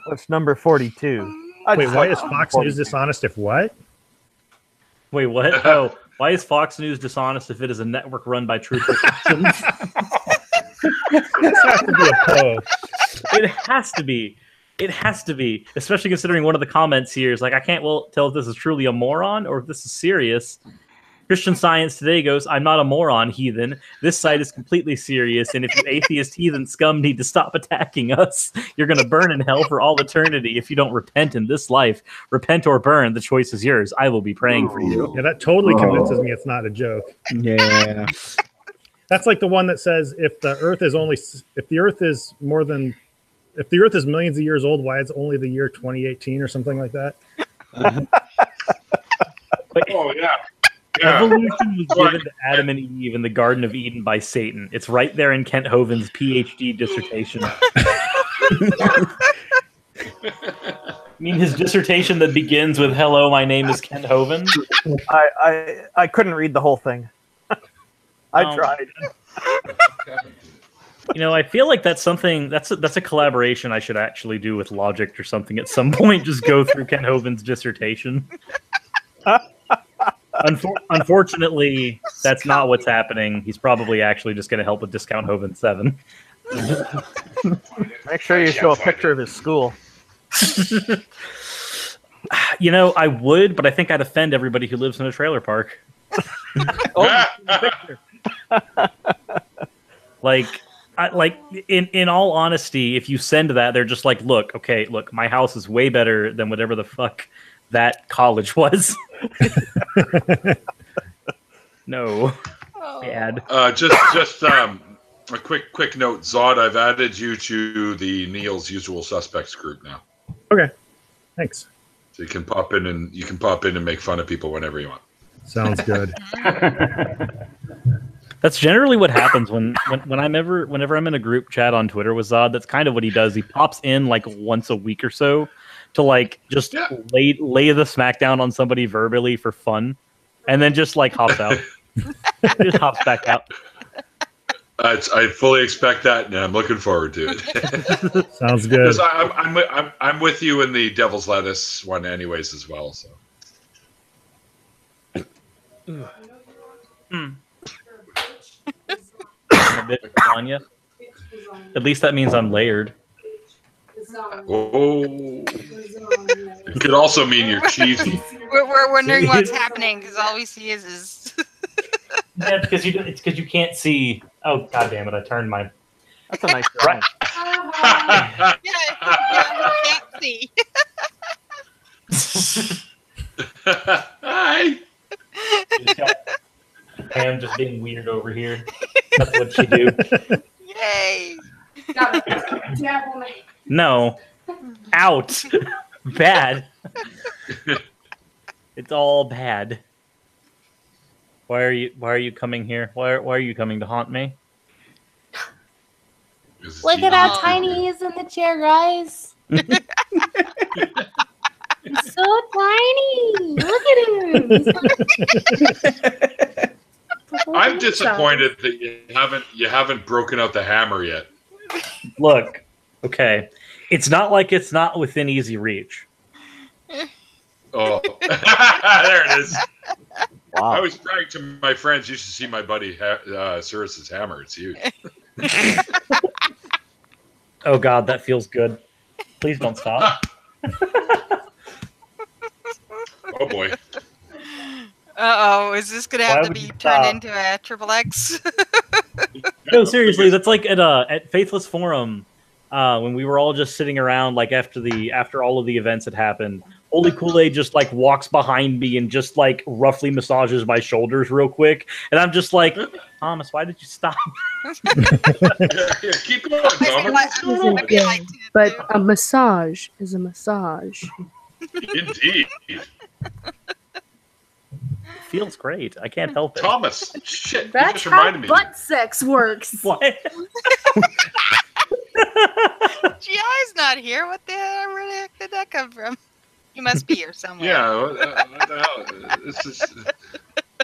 Speaker 9: What's number 42?
Speaker 3: Wait, why is Fox News dishonest if what?
Speaker 6: Wait, what? Oh, why is Fox News dishonest if it is a network run by truthful Christians?
Speaker 3: This has to be a poem.
Speaker 6: It has to be. It has to be, especially considering one of the comments here is like, I can't tell if this is truly a moron or if this is serious. Christian Science Today goes, I'm not a moron, heathen. This site is completely serious, and if you atheist heathen scum need to stop attacking us, you're going to burn in hell for all eternity if you don't repent in this life. Repent or burn, the choice is yours. I will be praying for you.
Speaker 3: Yeah, that totally convinces me it's not a joke.
Speaker 8: Yeah.
Speaker 3: That's like the one that says if the Earth is millions of years old, why it's only the year 2018 or something like that.
Speaker 1: Oh, yeah.
Speaker 6: Evolution was given to Adam and Eve in the Garden of Eden by Satan. It's right there in Kent Hovind's PhD dissertation. I mean, his dissertation that begins with "Hello, my name is Kent Hovind."
Speaker 9: I couldn't read the whole thing. I tried.
Speaker 6: I feel like that's something that's a collaboration I should actually do with Logic or something at some point. Just go through Kent Hovind's dissertation. Unfortunately, that's not what's happening. He's probably actually just going to help with Discount Hovind 7.
Speaker 9: Make sure you show a picture of his school.
Speaker 6: I would, but I think I'd offend everybody who lives in a trailer park. In all honesty, if you send that, they're just like, look, my house is way better than whatever the fuck that college was. No. Bad.
Speaker 1: Just a quick note, Zod. I've added you to the Neil's Usual Suspects group now.
Speaker 3: Okay, thanks.
Speaker 1: So you can pop in and make fun of people whenever you want.
Speaker 3: Sounds good.
Speaker 6: That's generally what happens whenever I'm in a group chat on Twitter with Zod. That's kind of what he does. He pops in like once a week or so to just lay the smackdown on somebody verbally for fun, and then just like hops out. Just hops back out.
Speaker 1: I fully expect that, and I'm looking forward to it.
Speaker 3: Sounds good.
Speaker 1: I'm with you in the Devil's Lettuce one, anyways, as well. So.
Speaker 6: A bit of lasagna. At least that means I'm layered.
Speaker 1: Oh, it could also mean you're cheesy.
Speaker 4: We're wondering what's happening because all we see is.
Speaker 6: Yeah, it's because you can't see. Oh, god damn it! I turned my.
Speaker 9: That's a nice drawing.
Speaker 4: Yeah, you can't see.
Speaker 1: Hi.
Speaker 6: Pam just being weird over here. That's what she do.
Speaker 4: Yay!
Speaker 6: No. Out. Bad. It's all bad. Why are you coming here? Why are you coming to haunt me?
Speaker 10: Look at how tiny he is in the chair, guys. He's so tiny. Look at him.
Speaker 1: I'm disappointed that you haven't broken out the hammer yet.
Speaker 6: Look, okay. It's not like it's not within easy reach.
Speaker 1: Oh, there it is.
Speaker 9: Wow.
Speaker 1: I was bragging to my friends. You should see my buddy Cyrus's hammer. It's huge.
Speaker 6: Oh God, that feels good. Please don't stop.
Speaker 1: Oh boy.
Speaker 4: Uh-oh, is this gonna
Speaker 6: Why
Speaker 4: have to
Speaker 6: would
Speaker 4: be
Speaker 6: you
Speaker 4: turned
Speaker 6: stop?
Speaker 4: into a triple X?
Speaker 6: No, seriously, that's like at Faithless Forum, when we were all just sitting around, like after all of the events had happened. Holy Kool-Aid just like walks behind me and just like roughly massages my shoulders real quick, and I'm just like, Thomas, why did you stop?
Speaker 1: Yeah, keep going, Thomas. What's going on?
Speaker 7: But a massage is a massage.
Speaker 1: Indeed.
Speaker 6: Feels great. I can't help it.
Speaker 1: Thomas, shit, you
Speaker 7: That's
Speaker 1: just
Speaker 7: how
Speaker 1: reminded me.
Speaker 7: butt sex works.
Speaker 6: What?
Speaker 4: GI's not here. What the hell? Where the heck did that come from? He must be here somewhere.
Speaker 1: Yeah, what the hell?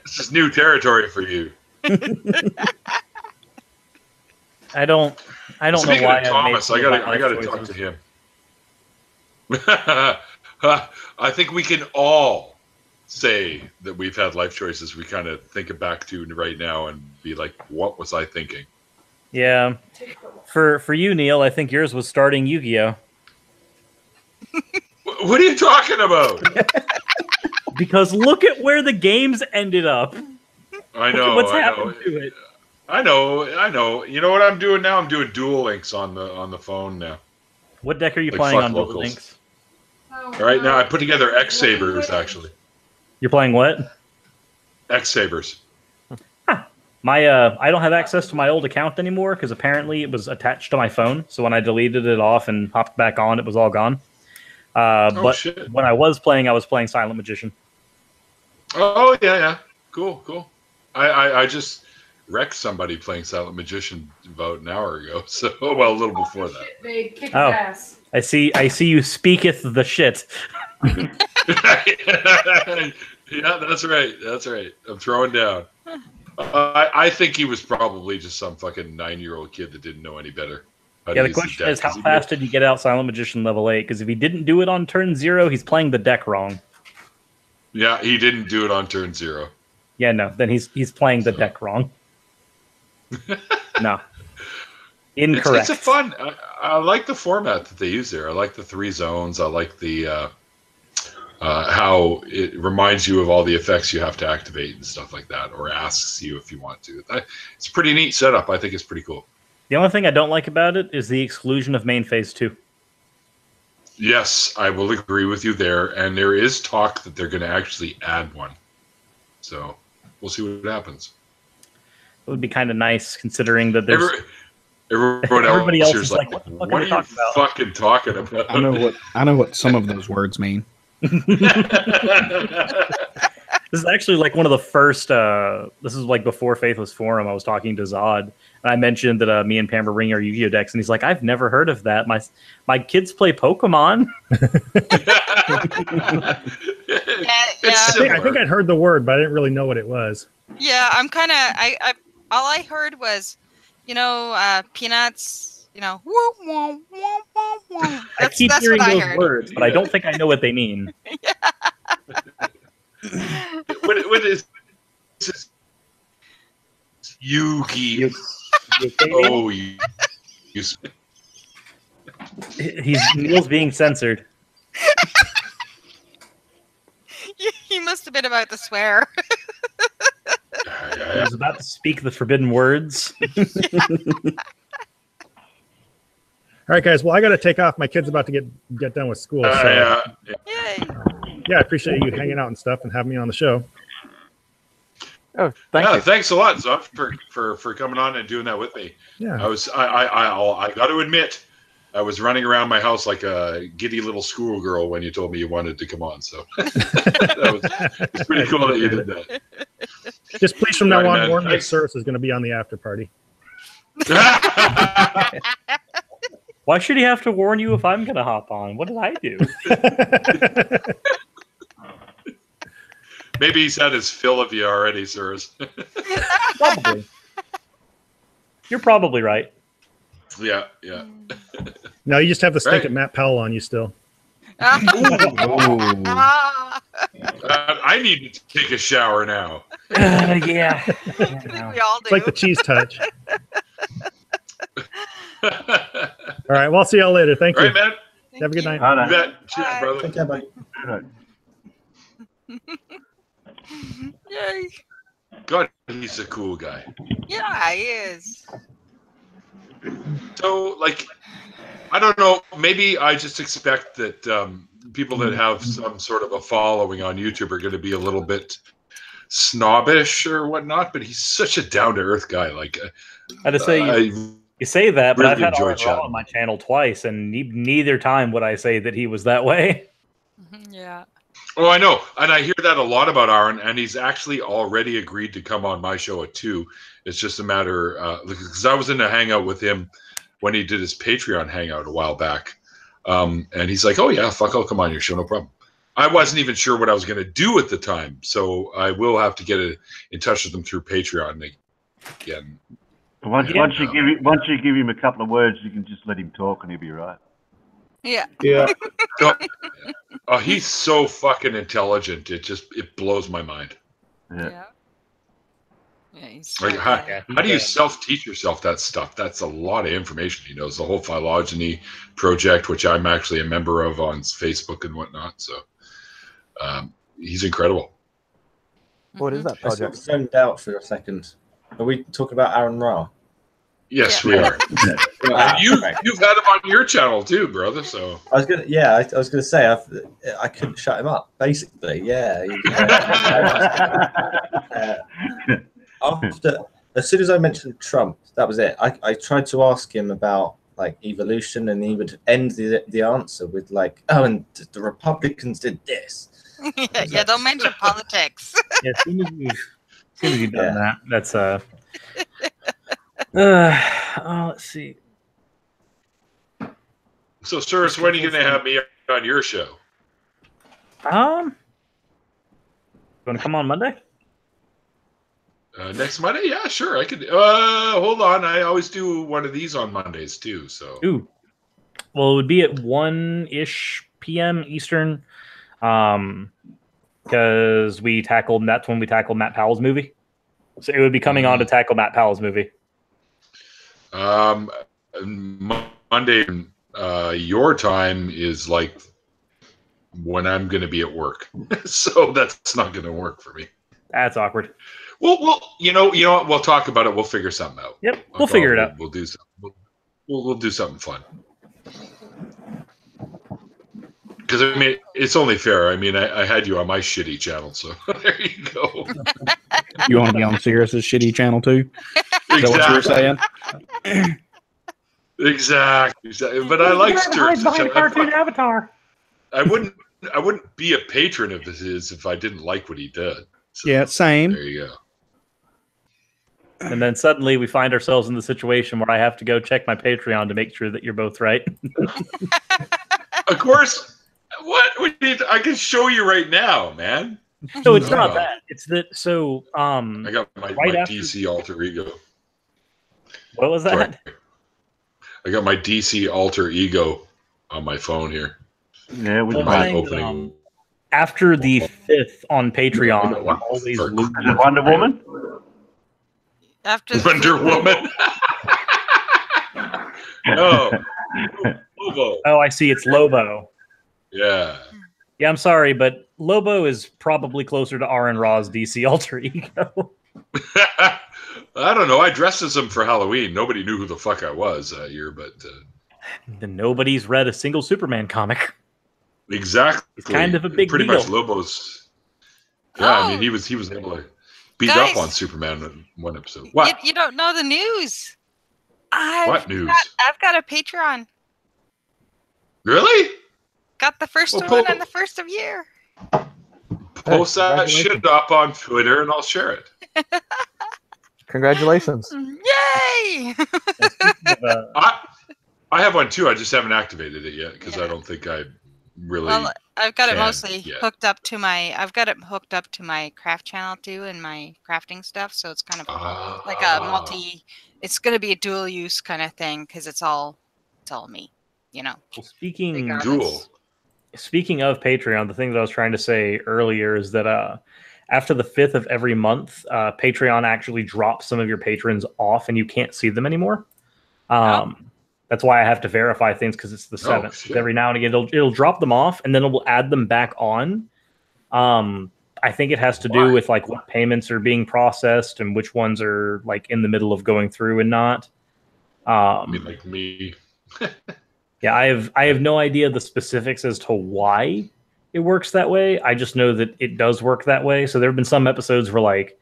Speaker 1: This is new territory for you.
Speaker 6: I don't
Speaker 1: Speaking
Speaker 6: know why
Speaker 1: of Thomas, I gotta talk to him. I think we can all say that we've had life choices we kind of think back to right now and be like, what was I thinking?
Speaker 6: Yeah. For you, Neil, I think yours was starting Yu-Gi-Oh!
Speaker 1: What are you talking about?
Speaker 6: Because look at where the games ended up.
Speaker 1: I know.
Speaker 6: What's happened to it?
Speaker 1: I know. You know what I'm doing now? I'm doing Duel Links on the phone now.
Speaker 6: What deck are you
Speaker 1: Like
Speaker 6: playing
Speaker 1: fuck
Speaker 6: on Duel
Speaker 1: locals.
Speaker 6: Links?
Speaker 1: Right now, I put together X Sabers actually.
Speaker 6: You're playing what?
Speaker 1: X Sabers.
Speaker 6: I don't have access to my old account anymore because apparently it was attached to my phone. So when I deleted it off and hopped back on, it was all gone. But
Speaker 1: shit.
Speaker 6: when I was playing Silent Magician.
Speaker 1: Oh yeah. Cool. I just wrecked somebody playing Silent Magician about an hour ago. So a little before that.
Speaker 7: They kicked
Speaker 6: Oh.
Speaker 7: ass.
Speaker 6: I see you speaketh the shit.
Speaker 1: Yeah, that's right. I'm throwing down. I think he was probably just some fucking 9-year-old kid that didn't know any better.
Speaker 6: Yeah, the question is how fast did you get out Silent Magician level 8? Because if he didn't do it on turn 0, he's playing the deck wrong.
Speaker 1: Yeah, he didn't do it on turn 0.
Speaker 6: Yeah, no, then he's playing the deck wrong. No. Incorrect.
Speaker 1: It's a fun. I like the format that they use there. I like the 3 zones. I like the how it reminds you of all the effects you have to activate and stuff like that, or asks you if you want to. It's a pretty neat setup. I think it's pretty cool.
Speaker 6: The only thing I don't like about it is the exclusion of main phase 2.
Speaker 1: Yes, I will agree with you there. And there is talk that they're going to actually add one. So we'll see what happens.
Speaker 6: It would be kind of nice considering that there's
Speaker 1: everybody else is like,
Speaker 6: what
Speaker 1: are you fucking talking about?
Speaker 8: I know what some of those words mean.
Speaker 6: This is actually like one of the first. This is like before Faithless Forum. I was talking to Zod, and I mentioned that me and Pam were bringing our Yu-Gi-Oh decks, and he's like, "I've never heard of that. My kids play Pokemon."
Speaker 3: I think I'd heard the word, but I didn't really know what it was.
Speaker 4: Yeah, I'm kind of. I all I heard was, Peanuts. Woo, woo, woo, woo, woo.
Speaker 6: I keep hearing those words, but I don't think I know what they mean.
Speaker 1: What is this? Yugi? Oh, you.
Speaker 6: Neil's being censored.
Speaker 4: He must have been about to swear.
Speaker 6: He was about to speak the forbidden words.
Speaker 3: All right, guys. Well, I got to take off. My kid's about to get done with school. So, yeah, I appreciate you hanging out and stuff and having me on the show.
Speaker 9: Oh, thank you.
Speaker 1: Thanks a lot, Zoff, for coming on and doing that with me.
Speaker 3: Yeah.
Speaker 1: I got to admit, I was running around my house like a giddy little schoolgirl when you told me you wanted to come on. So it's pretty cool that you did that.
Speaker 3: Just please from now on, warn me if Service is going to be on the after party.
Speaker 6: Why should he have to warn you if I'm going to hop on? What did I do?
Speaker 1: Maybe he's had his fill of you already, sirs.
Speaker 6: Probably. You're probably right.
Speaker 1: Yeah.
Speaker 3: No, you just have the stink at Matt Powell on you still.
Speaker 1: I need to take a shower now.
Speaker 6: Yeah.
Speaker 4: We all do.
Speaker 3: It's like the cheese touch.
Speaker 1: All
Speaker 3: right. Well, I'll see y'all later. Thank
Speaker 1: All
Speaker 3: you.
Speaker 1: right, man.
Speaker 3: Have a good night.
Speaker 1: You bet. Cheers,
Speaker 4: Bye.
Speaker 1: brother.
Speaker 5: Take care, buddy.
Speaker 4: Yay.
Speaker 1: God, he's a cool guy.
Speaker 4: Yeah, he is.
Speaker 1: So, like, I don't know. Maybe I just expect that people that have some sort of a following on YouTube are going to be a little bit snobbish or whatnot. But he's such a down to earth guy. Like,
Speaker 6: I had to say, you say that, but
Speaker 1: really
Speaker 6: I've had
Speaker 1: enjoy
Speaker 6: Aaron Raw
Speaker 1: chatting.
Speaker 6: on my channel twice, and neither time would I say that he was that way.
Speaker 4: Yeah.
Speaker 1: Oh, I know. And I hear that a lot about Aaron, and he's actually already agreed to come on my show at 2. It's just a matter, because I was in a hangout with him when he did his Patreon hangout a while back. And he's like, oh, yeah, fuck, I'll come on your show, no problem. I wasn't even sure what I was going to do at the time, so I will have to get in touch with him through Patreon again.
Speaker 2: Once you give him a couple of words, you can just let him talk and he'll be right.
Speaker 4: Yeah.
Speaker 5: Yeah.
Speaker 1: Oh, he's so fucking intelligent. It blows my mind.
Speaker 2: Yeah.
Speaker 4: Yeah, he's
Speaker 1: Like, how do you self-teach yourself that stuff? That's a lot of information. He knows the whole phylogeny project, which I'm actually a member of on Facebook and whatnot. So he's incredible.
Speaker 9: What is that
Speaker 5: I sort
Speaker 9: project?
Speaker 5: of zoned out for a second. Are we talking about Aaron Ra?
Speaker 1: Yes, we are. And you've had him on your channel too, brother. So
Speaker 5: I was gonna say I couldn't shut him up. Basically, yeah. As soon as I mentioned Trump, that was it. I tried to ask him about like evolution, and he would end the answer with like, "Oh, and the Republicans did this."
Speaker 4: Yeah, don't mention politics.
Speaker 6: Yeah, as soon as you've done that, that's let's see.
Speaker 1: So, Cyrus, when are you going to have me on your show?
Speaker 6: You want to come on Monday?
Speaker 1: Next Monday? Yeah, sure. I could. Hold on. I always do one of these on Mondays too. So.
Speaker 6: Ooh. Well, it would be at 1-ish p.m. Eastern, because that's when we tackled Matt Powell's movie. So it would be coming on to tackle Matt Powell's movie.
Speaker 1: Monday, your time is like when I'm going to be at work, so that's not going to work for me.
Speaker 6: That's awkward.
Speaker 1: Well, you know what? We'll talk about it. We'll figure something out.
Speaker 6: Yep, we'll figure it out.
Speaker 1: We'll do something. We'll do something fun. Because I mean, it's only fair. I mean, I had you on my shitty channel, so there you go.
Speaker 8: You want to be on Sirius's shitty channel too? Is that what you were saying?
Speaker 1: Exactly. But I like Sirius.
Speaker 6: Cartoon Avatar.
Speaker 1: I wouldn't be a patron of his if I didn't like what he did. So,
Speaker 8: yeah, same.
Speaker 1: There you go.
Speaker 6: And then suddenly we find ourselves in the situation where I have to go check my Patreon to make sure that you're both right.
Speaker 1: Of course. What? I can show you right now, man.
Speaker 6: No, it's not that. It's that. So,
Speaker 1: I got my DC alter ego.
Speaker 6: What was that?
Speaker 1: Sorry. I got my DC alter ego on my phone here.
Speaker 2: Yeah, we
Speaker 1: opening.
Speaker 6: After the 5th on Patreon, we're always losing.
Speaker 2: Wonder Woman.
Speaker 4: After
Speaker 1: Wonder Woman. No. Lobo.
Speaker 6: Oh, I see. It's Lobo.
Speaker 1: Yeah.
Speaker 6: Yeah, I'm sorry, but Lobo is probably closer to Aaron Ra's DC alter ego.
Speaker 1: I don't know. I dressed as him for Halloween. Nobody knew who the fuck I was that year, but
Speaker 6: nobody's read a single Superman comic.
Speaker 1: Exactly.
Speaker 6: It's kind of a big
Speaker 1: Pretty
Speaker 6: deal.
Speaker 1: much Lobo's. Yeah, I mean, he was able to beat up on Superman in one episode. What?
Speaker 4: You don't know the news.
Speaker 1: What news?
Speaker 4: I've got a Patreon.
Speaker 1: Really?
Speaker 4: Got the first one on the 1st of year.
Speaker 1: Post that shit up on Twitter and I'll share it.
Speaker 9: Congratulations.
Speaker 4: Yay!
Speaker 1: I have one too. I just haven't activated it yet because I don't think I really. Well,
Speaker 4: I've got it mostly hooked up to my. I've got it hooked up to my craft channel too, and my crafting stuff. So it's kind of like a multi. It's going to be a dual use kind of thing because it's all me. You know.
Speaker 6: Well, Speaking of Patreon, the thing that I was trying to say earlier is that after the 5th of every month, Patreon actually drops some of your patrons off, and you can't see them anymore. That's why I have to verify things because it's the 7th. Every now and again, it'll drop them off and then it will add them back on. I think it has to do with like what payments are being processed and which ones are like in the middle of going through and not.
Speaker 1: I mean, like me.
Speaker 6: Yeah, I have no idea the specifics as to why it works that way. I just know that it does work that way. So there have been some episodes where like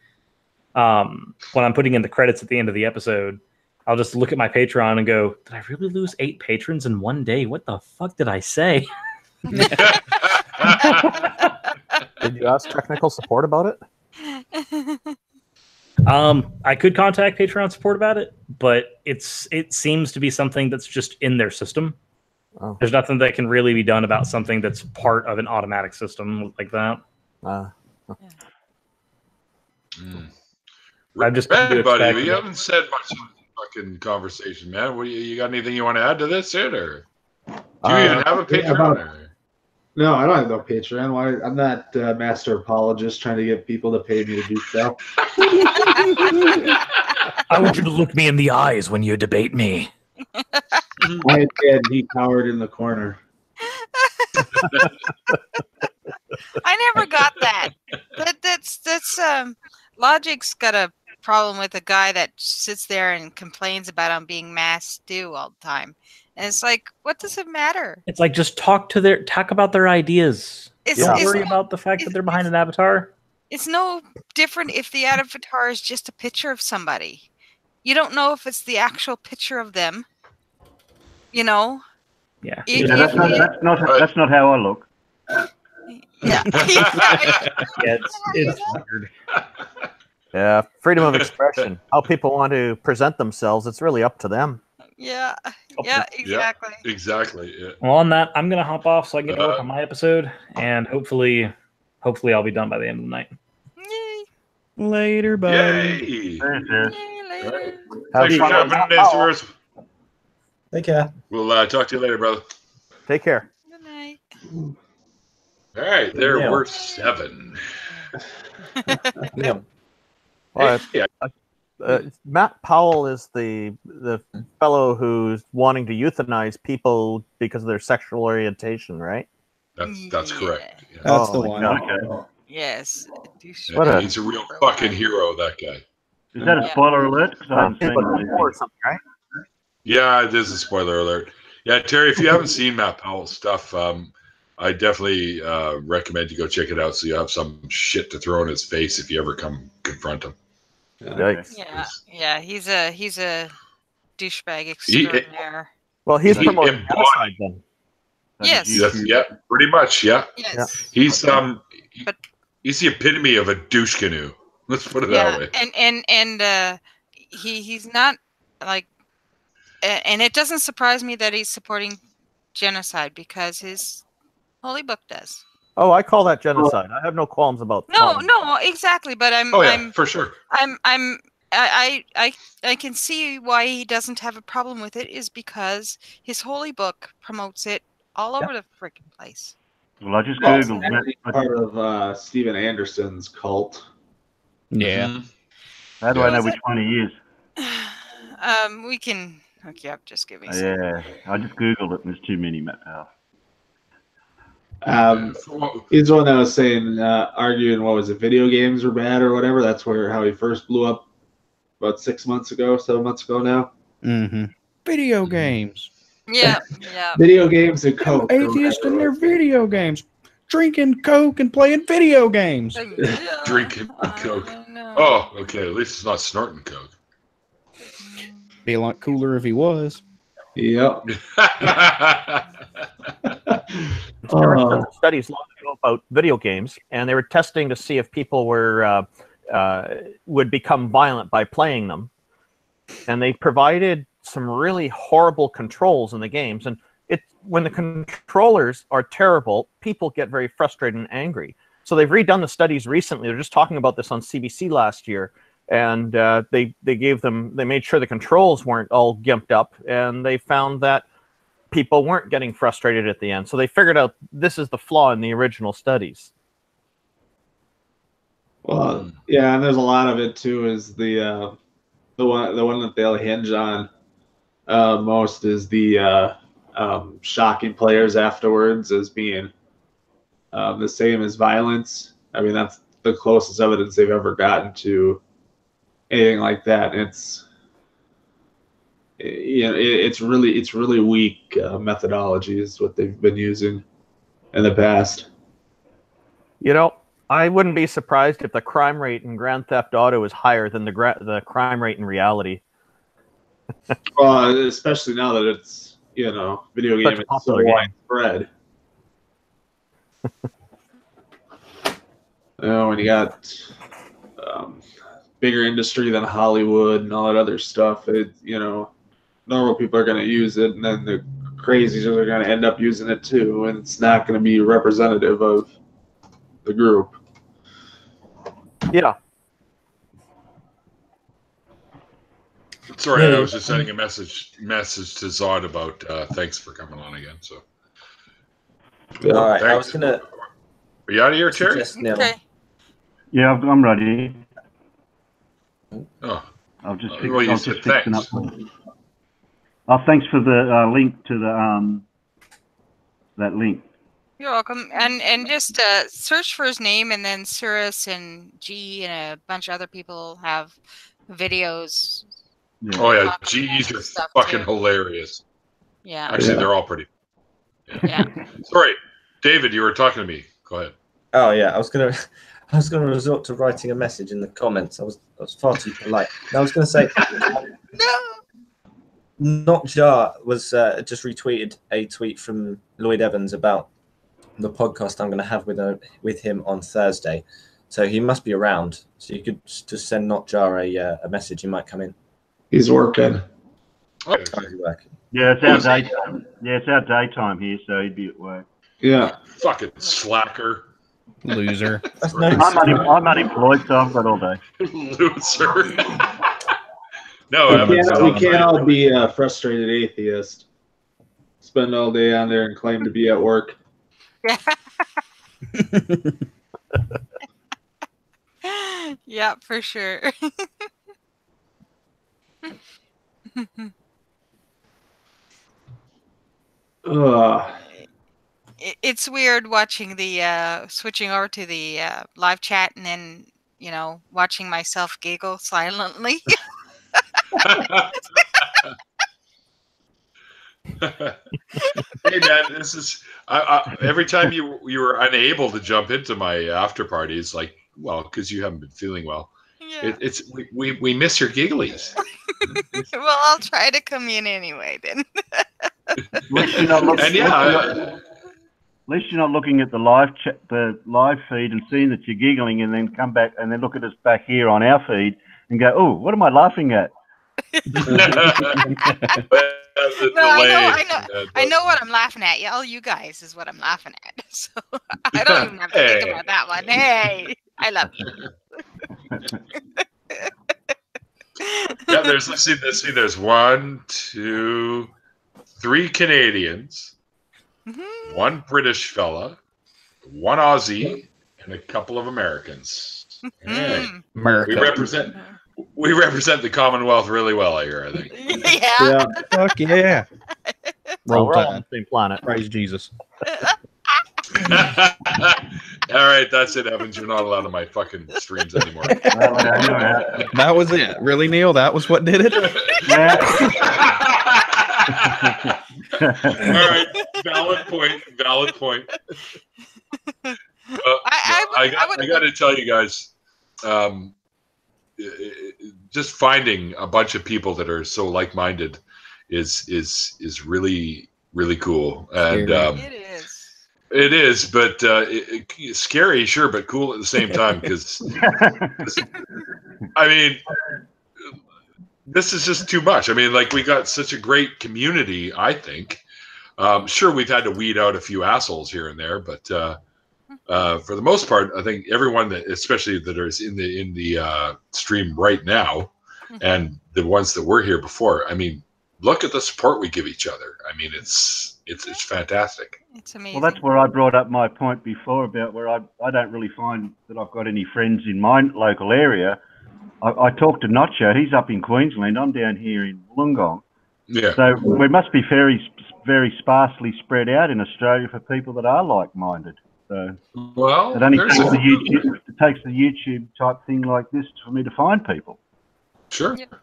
Speaker 6: when I'm putting in the credits at the end of the episode, I'll just look at my Patreon and go, did I really lose 8 patrons in one day? What the fuck did I say?
Speaker 9: Did you ask technical support about it?
Speaker 6: I could contact Patreon support about it, but it seems to be something that's just in their system.
Speaker 9: Oh.
Speaker 6: There's nothing that can really be done about something that's part of an automatic system like that.
Speaker 1: I
Speaker 6: just
Speaker 1: Red, buddy, we haven't said much in the fucking conversation, man. What you got anything you want to add to this, or do you even have a Patreon?
Speaker 11: No, I don't have no Patreon. Why? I'm not a master apologist trying to get people to pay me to do stuff.
Speaker 12: I want you to look me in the eyes when you debate me.
Speaker 11: My dad, he cowered in the corner.
Speaker 4: I never got that. That's Logic's got a problem with a guy that sits there and complains about him being mass stew all the time. And it's like, what does it matter?
Speaker 6: It's like just talk about their ideas. Don't worry about the fact that they're behind an avatar.
Speaker 4: It's no different if the avatar is just a picture of somebody. You don't know if it's the actual picture of them. You know?
Speaker 6: Yeah.
Speaker 2: That's not how I look.
Speaker 4: Yeah.
Speaker 6: It's weird.
Speaker 9: Yeah, freedom of expression. How people want to present themselves, it's really up to them.
Speaker 4: Yeah. Yeah, exactly.
Speaker 1: Yeah, exactly. Yeah.
Speaker 6: Well, on that, I'm gonna hop off so I can get to work on my episode, and hopefully I'll be done by the end of the night.
Speaker 4: Yay.
Speaker 8: Later, buddy.
Speaker 1: Yay.
Speaker 4: Later.
Speaker 1: Thanks for coming in, Cyrus.
Speaker 5: Take care.
Speaker 1: We'll talk to you later, brother.
Speaker 9: Take care.
Speaker 4: Good night.
Speaker 1: All right, there were 7.
Speaker 5: Yeah.
Speaker 9: Well, Matt Powell is the fellow who's wanting to euthanize people because of their sexual orientation, right?
Speaker 1: That's correct. Yeah.
Speaker 8: That's the one. Okay.
Speaker 4: Yes.
Speaker 1: Yeah, he's a real fucking hero, that guy.
Speaker 2: Is that a spoiler alert?
Speaker 9: Or something, right?
Speaker 1: Yeah, it is a spoiler alert. Yeah, Terry, if you haven't seen Matt Powell's stuff, I definitely recommend you go check it out so you have some shit to throw in his face if you ever come confront him.
Speaker 4: Yeah. He's a douchebag extraordinaire.
Speaker 9: Well, he's promoting genocide then.
Speaker 4: Yes.
Speaker 1: Yeah, pretty much. Yeah.
Speaker 4: Yes.
Speaker 1: He's he's the epitome of a douche canoe. Let's put it that way.
Speaker 4: And he's not like, and it doesn't surprise me that he's supporting genocide because his holy book does.
Speaker 9: Oh, I call that genocide. I have no qualms about.
Speaker 4: No, exactly. But I'm
Speaker 1: for sure.
Speaker 4: I can see why he doesn't have a problem with it is because his holy book promotes it all over the freaking place.
Speaker 2: Well, I just googled that.
Speaker 11: Part of Steven Anderson's cult.
Speaker 8: Yeah.
Speaker 1: Mm-hmm.
Speaker 2: How do I know which one he is?
Speaker 4: We can hook you up. Just give me.
Speaker 2: Yeah, I just googled it, and there's too many, Matt Powell.
Speaker 11: He's the one that was saying, arguing, what was it, video games were bad or whatever. That's how he first blew up about 7 months ago now.
Speaker 8: Mm-hmm. Video games.
Speaker 4: Yeah.
Speaker 11: Video games and Coke.
Speaker 8: Atheists and their video games. Drinking Coke and playing video games.
Speaker 1: Drinking Coke. Oh, okay. At least it's not snorting Coke.
Speaker 8: Be a lot cooler if he was.
Speaker 11: Yep.
Speaker 9: There were some studies long ago about video games, and they were testing to see if people would become violent by playing them. And they provided some really horrible controls in the games. And when the controllers are terrible, people get very frustrated and angry. So they've redone the studies recently. They're just talking about this on CBC last year. And they made sure the controls weren't all gimped up, and they found that people weren't getting frustrated at the end. So they figured out this is the flaw in the original studies.
Speaker 11: Well, yeah, and there's a lot of it too. Is the one that they'll hinge on most is the shocking players afterwards as being the same as violence. I mean, that's the closest evidence they've ever gotten to anything like that. It's it's really weak methodology is what they've been using in the past.
Speaker 9: You know, I wouldn't be surprised if the crime rate in Grand Theft Auto is higher than the crime rate in reality.
Speaker 11: Well, especially now that it's video game is so widespread. When you got bigger industry than Hollywood and all that other stuff, normal people are going to use it, and then the crazies are going to end up using it too, and it's not going to be representative of the group.
Speaker 9: Yeah.
Speaker 1: Sorry, I was just sending a message to Zod about thanks for coming on again. So,
Speaker 5: all right,
Speaker 1: thanks.
Speaker 5: I was gonna.
Speaker 1: Are you out of here, Terry?
Speaker 4: Okay.
Speaker 2: Yeah, I'm ready.
Speaker 1: Oh,
Speaker 2: I'll just
Speaker 1: well, you said thanks.
Speaker 2: Oh, thanks for the link to the that link.
Speaker 4: You're welcome. And just search for his name, and then Cirrus and G and a bunch of other people have videos.
Speaker 2: Yeah.
Speaker 1: Oh yeah, G's are fucking hilarious.
Speaker 4: Yeah.
Speaker 1: Actually, they're all pretty.
Speaker 4: Yeah.
Speaker 1: Sorry, David, you were talking to me. Go ahead.
Speaker 5: Oh yeah, I was gonna resort to writing a message in the comments. I was far too polite. I was gonna say, Notjar was just retweeted a tweet from Lloyd Evans about the podcast I'm going to have with him on Thursday. So he must be around. So you could just send Notjar a message. He might come in.
Speaker 11: He's working.
Speaker 5: Oh, he's working.
Speaker 2: Yeah, it's our daytime. Yeah, it's our daytime here, so he'd be at work.
Speaker 11: Yeah.
Speaker 1: Fucking slacker.
Speaker 8: Loser.
Speaker 2: I'm unemployed, so I've got all day.
Speaker 1: Loser. No,
Speaker 11: we can't all be frustrated atheists. Spend all day on there and claim to be at work.
Speaker 4: Yeah, for sure. It's weird watching the switching over to the live chat and then watching myself giggle silently.
Speaker 1: Hey man, this is every time you were unable to jump into my after party, it's like, well, because you haven't been feeling well. Yeah. We miss your gigglies.
Speaker 4: Well, I'll try to come in anyway then.
Speaker 2: At least you're not looking at the live chat, the live feed, and seeing that you're giggling, and then come back and then look at us back here on our feed and go, "Oh, what am I laughing at?"
Speaker 4: I know what I'm laughing at. All you guys is what I'm laughing at. So I don't even have to think about that one. Hey, I love you.
Speaker 1: Yeah, there's 1, 2, 3 Canadians, 1 British fella, 1 Aussie, and a couple of Americans. Hey,
Speaker 8: America.
Speaker 1: We represent the Commonwealth really well here, I think.
Speaker 4: Yeah.
Speaker 8: Fuck yeah.
Speaker 9: Roll we're all on the same planet.
Speaker 8: Praise Jesus.
Speaker 1: All right, that's it, Evans. You're not allowed on my fucking streams anymore.
Speaker 8: That was it. Really, Neil? That was what did it?
Speaker 1: All right, valid point. I got to tell you guys, just finding a bunch of people that are so like-minded is really, really cool. And it is, but scary, sure, but cool at the same time. Because I mean, this is just too much. I mean, like, we got such a great community. I think, sure, we've had to weed out a few assholes here and there, but for the most part, I think everyone that, especially that is in the stream right now, and the ones that were here before. I mean, look at the support we give each other. I mean, it's fantastic.
Speaker 4: It's amazing.
Speaker 2: Well, that's where I brought up my point before about where I don't really find that I've got any friends in my local area. I talked to Notcher. He's up in Queensland. I'm down here in Wollongong.
Speaker 1: Yeah.
Speaker 2: So we must be very, very sparsely spread out in Australia for people that are like-minded. So
Speaker 1: well,
Speaker 2: it only takes the YouTube type thing like this for me to find people.
Speaker 1: Sure. Yep.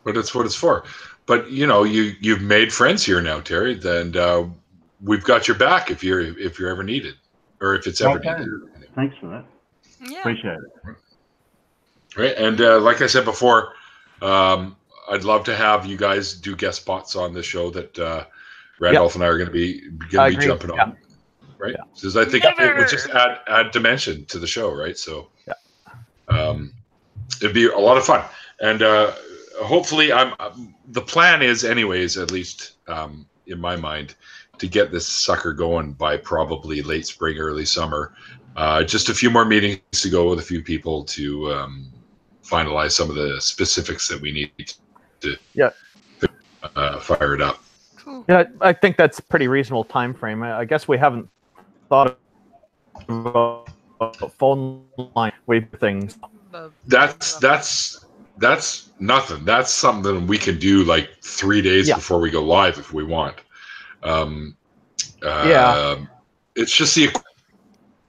Speaker 1: But it's what it's for. But you've made friends here now, Terry. And we've got your back if you're ever needed, or if it's ever needed.
Speaker 2: Thanks for that.
Speaker 4: Yeah.
Speaker 2: Appreciate it.
Speaker 1: Right, and like I said before, I'd love to have you guys do guest spots on the show that Randolph and I are going to be jumping on. Right, because I think it would just add dimension to the show, right? So, it'd be a lot of fun, and hopefully, the plan is, anyways, at least in my mind, to get this sucker going by probably late spring, early summer. Just a few more meetings to go with a few people to finalize some of the specifics that we need to fire it up.
Speaker 9: Cool. Yeah, I think that's a pretty reasonable time frame. I guess we haven't thought about phone line wave things.
Speaker 1: That's nothing. That's something we can do like 3 days before we go live if we want. It's just the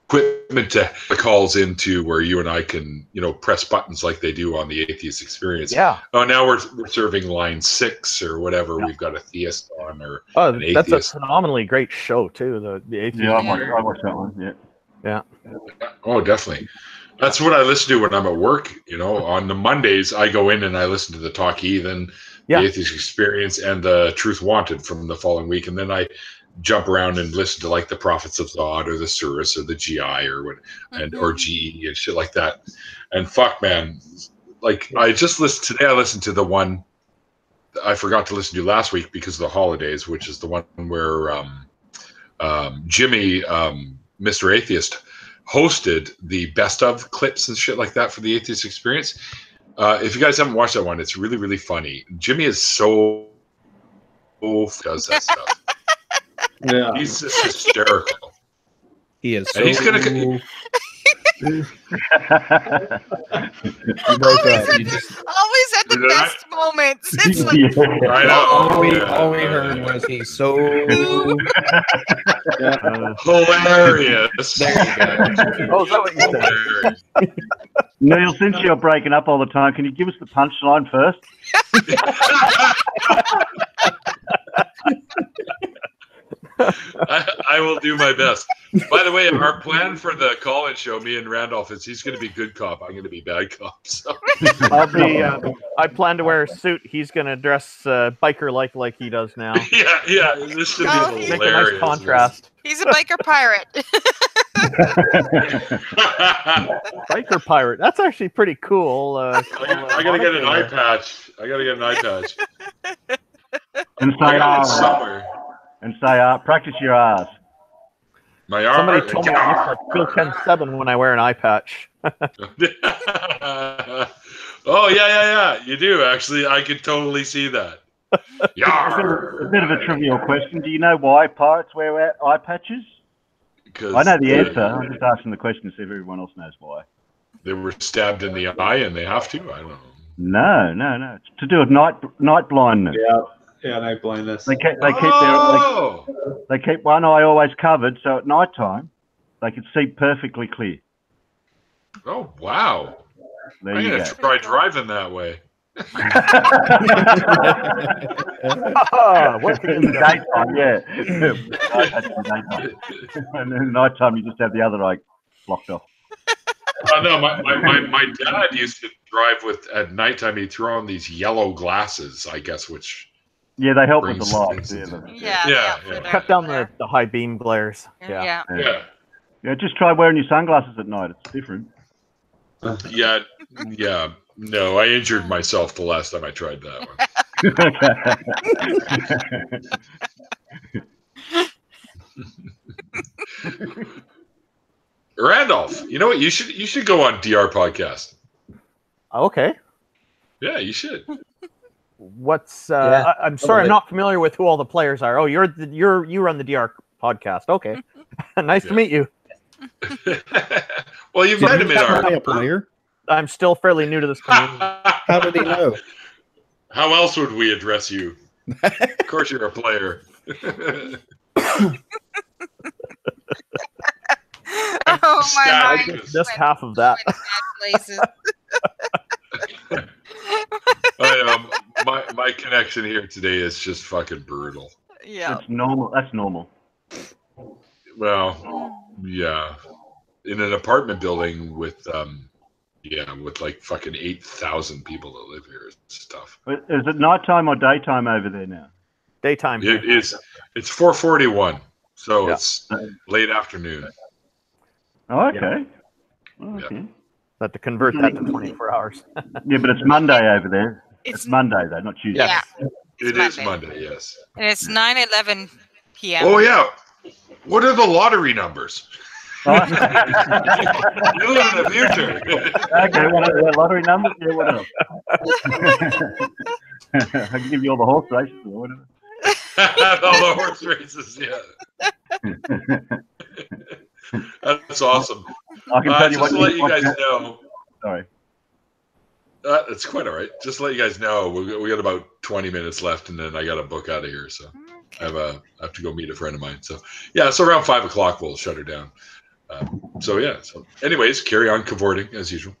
Speaker 1: equipment to calls into where you and I can, press buttons like they do on the Atheist Experience.
Speaker 9: Yeah.
Speaker 1: Oh, now we're serving line 6 or whatever. We've got a theist on or an
Speaker 9: that's
Speaker 1: atheist.
Speaker 9: a phenomenally great show too. The Atheist.
Speaker 2: Yeah, I watched that one.
Speaker 9: Yeah.
Speaker 1: Oh, definitely. That's what I listen to when I'm at work. On the Mondays, I go in and I listen to the Talk Heathen, the Atheist Experience, and the Truth Wanted from the following week. And then I jump around and listen to like the Prophets of Thought or the Surus or the GI or or GE and shit like that. And fuck, man, like I listened to the one I forgot to listen to last week because of the holidays, which is the one where Jimmy, Mr. Atheist, hosted the best of clips and shit like that for the Atheist Experience. If you guys haven't watched that one, it's really, really funny. Jimmy is does that stuff.
Speaker 11: Yeah,
Speaker 1: he's just hysterical.
Speaker 8: He is.
Speaker 1: And he's gonna.
Speaker 4: Always at the best moments. It's like
Speaker 8: all we heard was he's so
Speaker 1: hilarious.
Speaker 8: There you go.
Speaker 9: Oh, is that what you said?
Speaker 2: Neil, since you're breaking up all the time, can you give us the punchline first?
Speaker 1: I will do my best. By the way, our plan for the call-in show, me and Randolph, is he's going to be good cop. I'm going to be bad cop. So.
Speaker 9: I'll be. I plan to wear a suit. He's going to dress biker like he does now.
Speaker 1: Yeah. This should be hilarious.
Speaker 9: Make a nice contrast.
Speaker 4: He's a biker pirate.
Speaker 9: Biker pirate. That's actually pretty cool.
Speaker 1: I gotta get an eye patch.
Speaker 2: And say somewhere. And say practice your R's.
Speaker 1: My R.
Speaker 9: Somebody told me I look like Phil 10-7 when I wear an eye patch.
Speaker 1: Oh yeah. You do actually. I could totally see that.
Speaker 2: A bit of a trivial question. Do you know why pirates wear eye patches? I know the answer. I'm just asking the question to see if everyone else knows why.
Speaker 1: They were stabbed in the eye and they have to? I don't know.
Speaker 2: No. It's to do with night blindness.
Speaker 11: Yeah, night blindness.
Speaker 2: They keep one eye always covered, so at night time they can see perfectly clear.
Speaker 1: Oh wow!
Speaker 2: There
Speaker 1: I'm
Speaker 2: you
Speaker 1: gonna
Speaker 2: go.
Speaker 1: try driving that way.
Speaker 2: Working in the daytime, and then at night time you just have the other eye blocked off.
Speaker 1: No, my dad used to drive at nighttime. He'd throw on these yellow glasses, I guess, which
Speaker 2: they help with the light.
Speaker 4: Yeah.
Speaker 9: Cut down the high beam glares.
Speaker 4: Yeah.
Speaker 2: Just try wearing your sunglasses at night. It's different.
Speaker 1: Yeah. No, I injured myself the last time I tried that one. Randolph, you know what? You should go on DR podcast.
Speaker 9: Okay.
Speaker 1: Yeah, you should.
Speaker 9: What's I'm sorry, I'm not familiar with who all the players are. Oh, you run the DR podcast. Okay. Nice to meet you.
Speaker 1: Well, you've met him in our
Speaker 8: player.
Speaker 9: I'm still fairly new to this community.
Speaker 8: How did he know?
Speaker 1: How else would we address you? Of course, you're a player.
Speaker 4: Oh my mind.
Speaker 9: Just half of that.
Speaker 1: My connection here today is just fucking brutal.
Speaker 4: Yeah.
Speaker 2: That's normal. That's normal.
Speaker 1: Well, yeah. In an apartment building with with like fucking 8,000 people that live here, it's tough.
Speaker 2: Is it nighttime or daytime over there now?
Speaker 9: Daytime.
Speaker 1: It is. It's 4:41, so it's late afternoon.
Speaker 2: Oh, okay. Oh, okay.
Speaker 9: But to convert that to 24 hours.
Speaker 2: Yeah, but it's Monday over there. It's Monday though, not Tuesday.
Speaker 4: Yeah.
Speaker 1: It is Monday, yes.
Speaker 4: And it's 9:11 p.m.
Speaker 1: Oh yeah. What are the lottery numbers? You live in the future.
Speaker 2: Okay, what are the lottery numbers? Yeah, what else? I can give you all the horse races or whatever.
Speaker 1: All the horse races, yeah. That's awesome.
Speaker 2: I can tell you
Speaker 1: just to let you guys know.
Speaker 2: Sorry.
Speaker 1: That's quite all right. Just to let you guys know, we got about 20 minutes left, and then I got to book out of here. So I have to go meet a friend of mine. So yeah, so around 5 o'clock we'll shut her down. So anyways, carry on cavorting as usual.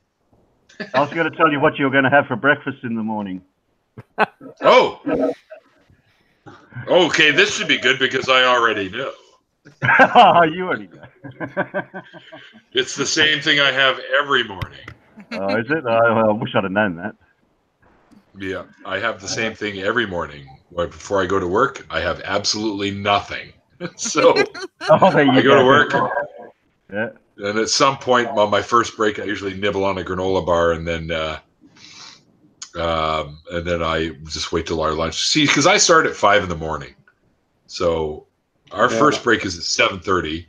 Speaker 2: I was going to tell you what you're going to have for breakfast in the morning.
Speaker 1: Oh. Okay, this should be good because I already know.
Speaker 2: You already know.
Speaker 1: It's the same thing I have every morning.
Speaker 2: Oh, is it? I wish I'd have known that.
Speaker 1: Yeah, I have the same thing every morning. Before I go to work, I have absolutely nothing. So I go to work.
Speaker 2: Yeah.
Speaker 1: And at some point on my first break, I usually nibble on a granola bar, and then I just wait till our lunch. See, because I start at 5 in the morning, so our first break is at 7:30,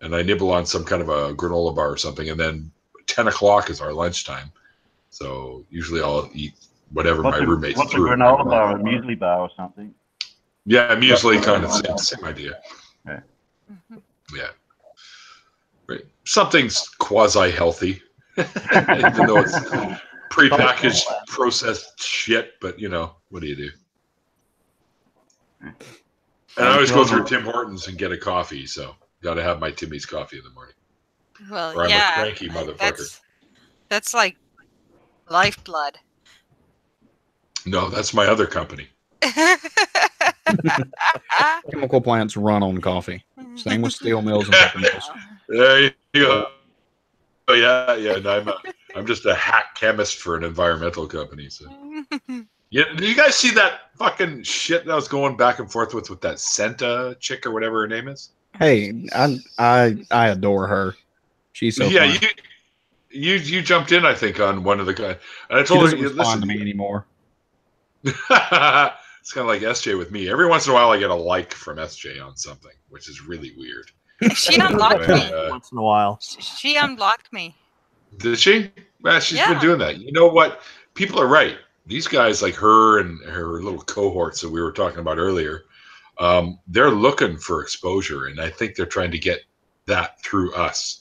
Speaker 1: and I nibble on some kind of a granola bar or something, and then 10 o'clock is our lunchtime. So usually I'll eat whatever my roommates
Speaker 2: What's a
Speaker 1: threw.
Speaker 2: granola bar? A muesli bar or something?
Speaker 1: Yeah, muesli, kind of same idea.
Speaker 2: Yeah.
Speaker 1: Yeah. Right. Something's quasi-healthy, even though it's prepackaged, processed shit. But what do you do? And I always go through Tim Hortons and get a coffee. So got to have my Timmy's coffee in the morning.
Speaker 4: Well,
Speaker 1: or I'm a cranky motherfucker.
Speaker 4: That's like lifeblood.
Speaker 1: No, that's my other company.
Speaker 8: Chemical plants run on coffee. Same with steel mills and paper mills.
Speaker 1: There you go. Oh yeah. And I'm just a hack chemist for an environmental company. So yeah, do you guys see that fucking shit that I was going back and forth with that Senta chick or whatever her name is?
Speaker 8: Hey, I adore her. She's so fun.
Speaker 1: You jumped in, I think, on one of the guys, and I
Speaker 8: She
Speaker 1: told
Speaker 8: doesn't
Speaker 1: her,
Speaker 8: respond
Speaker 1: listen,
Speaker 8: to me anymore.
Speaker 1: it's kind of like SJ with me. Every once in a while, I get a like from SJ on something, which is really weird.
Speaker 4: She unblocked me.
Speaker 9: Once in a while.
Speaker 4: She unblocked me.
Speaker 1: Did she? Well, she's been doing that. You know what? People are right. These guys, like her and her little cohorts that we were talking about earlier, they're looking for exposure, and I think they're trying to get that through us.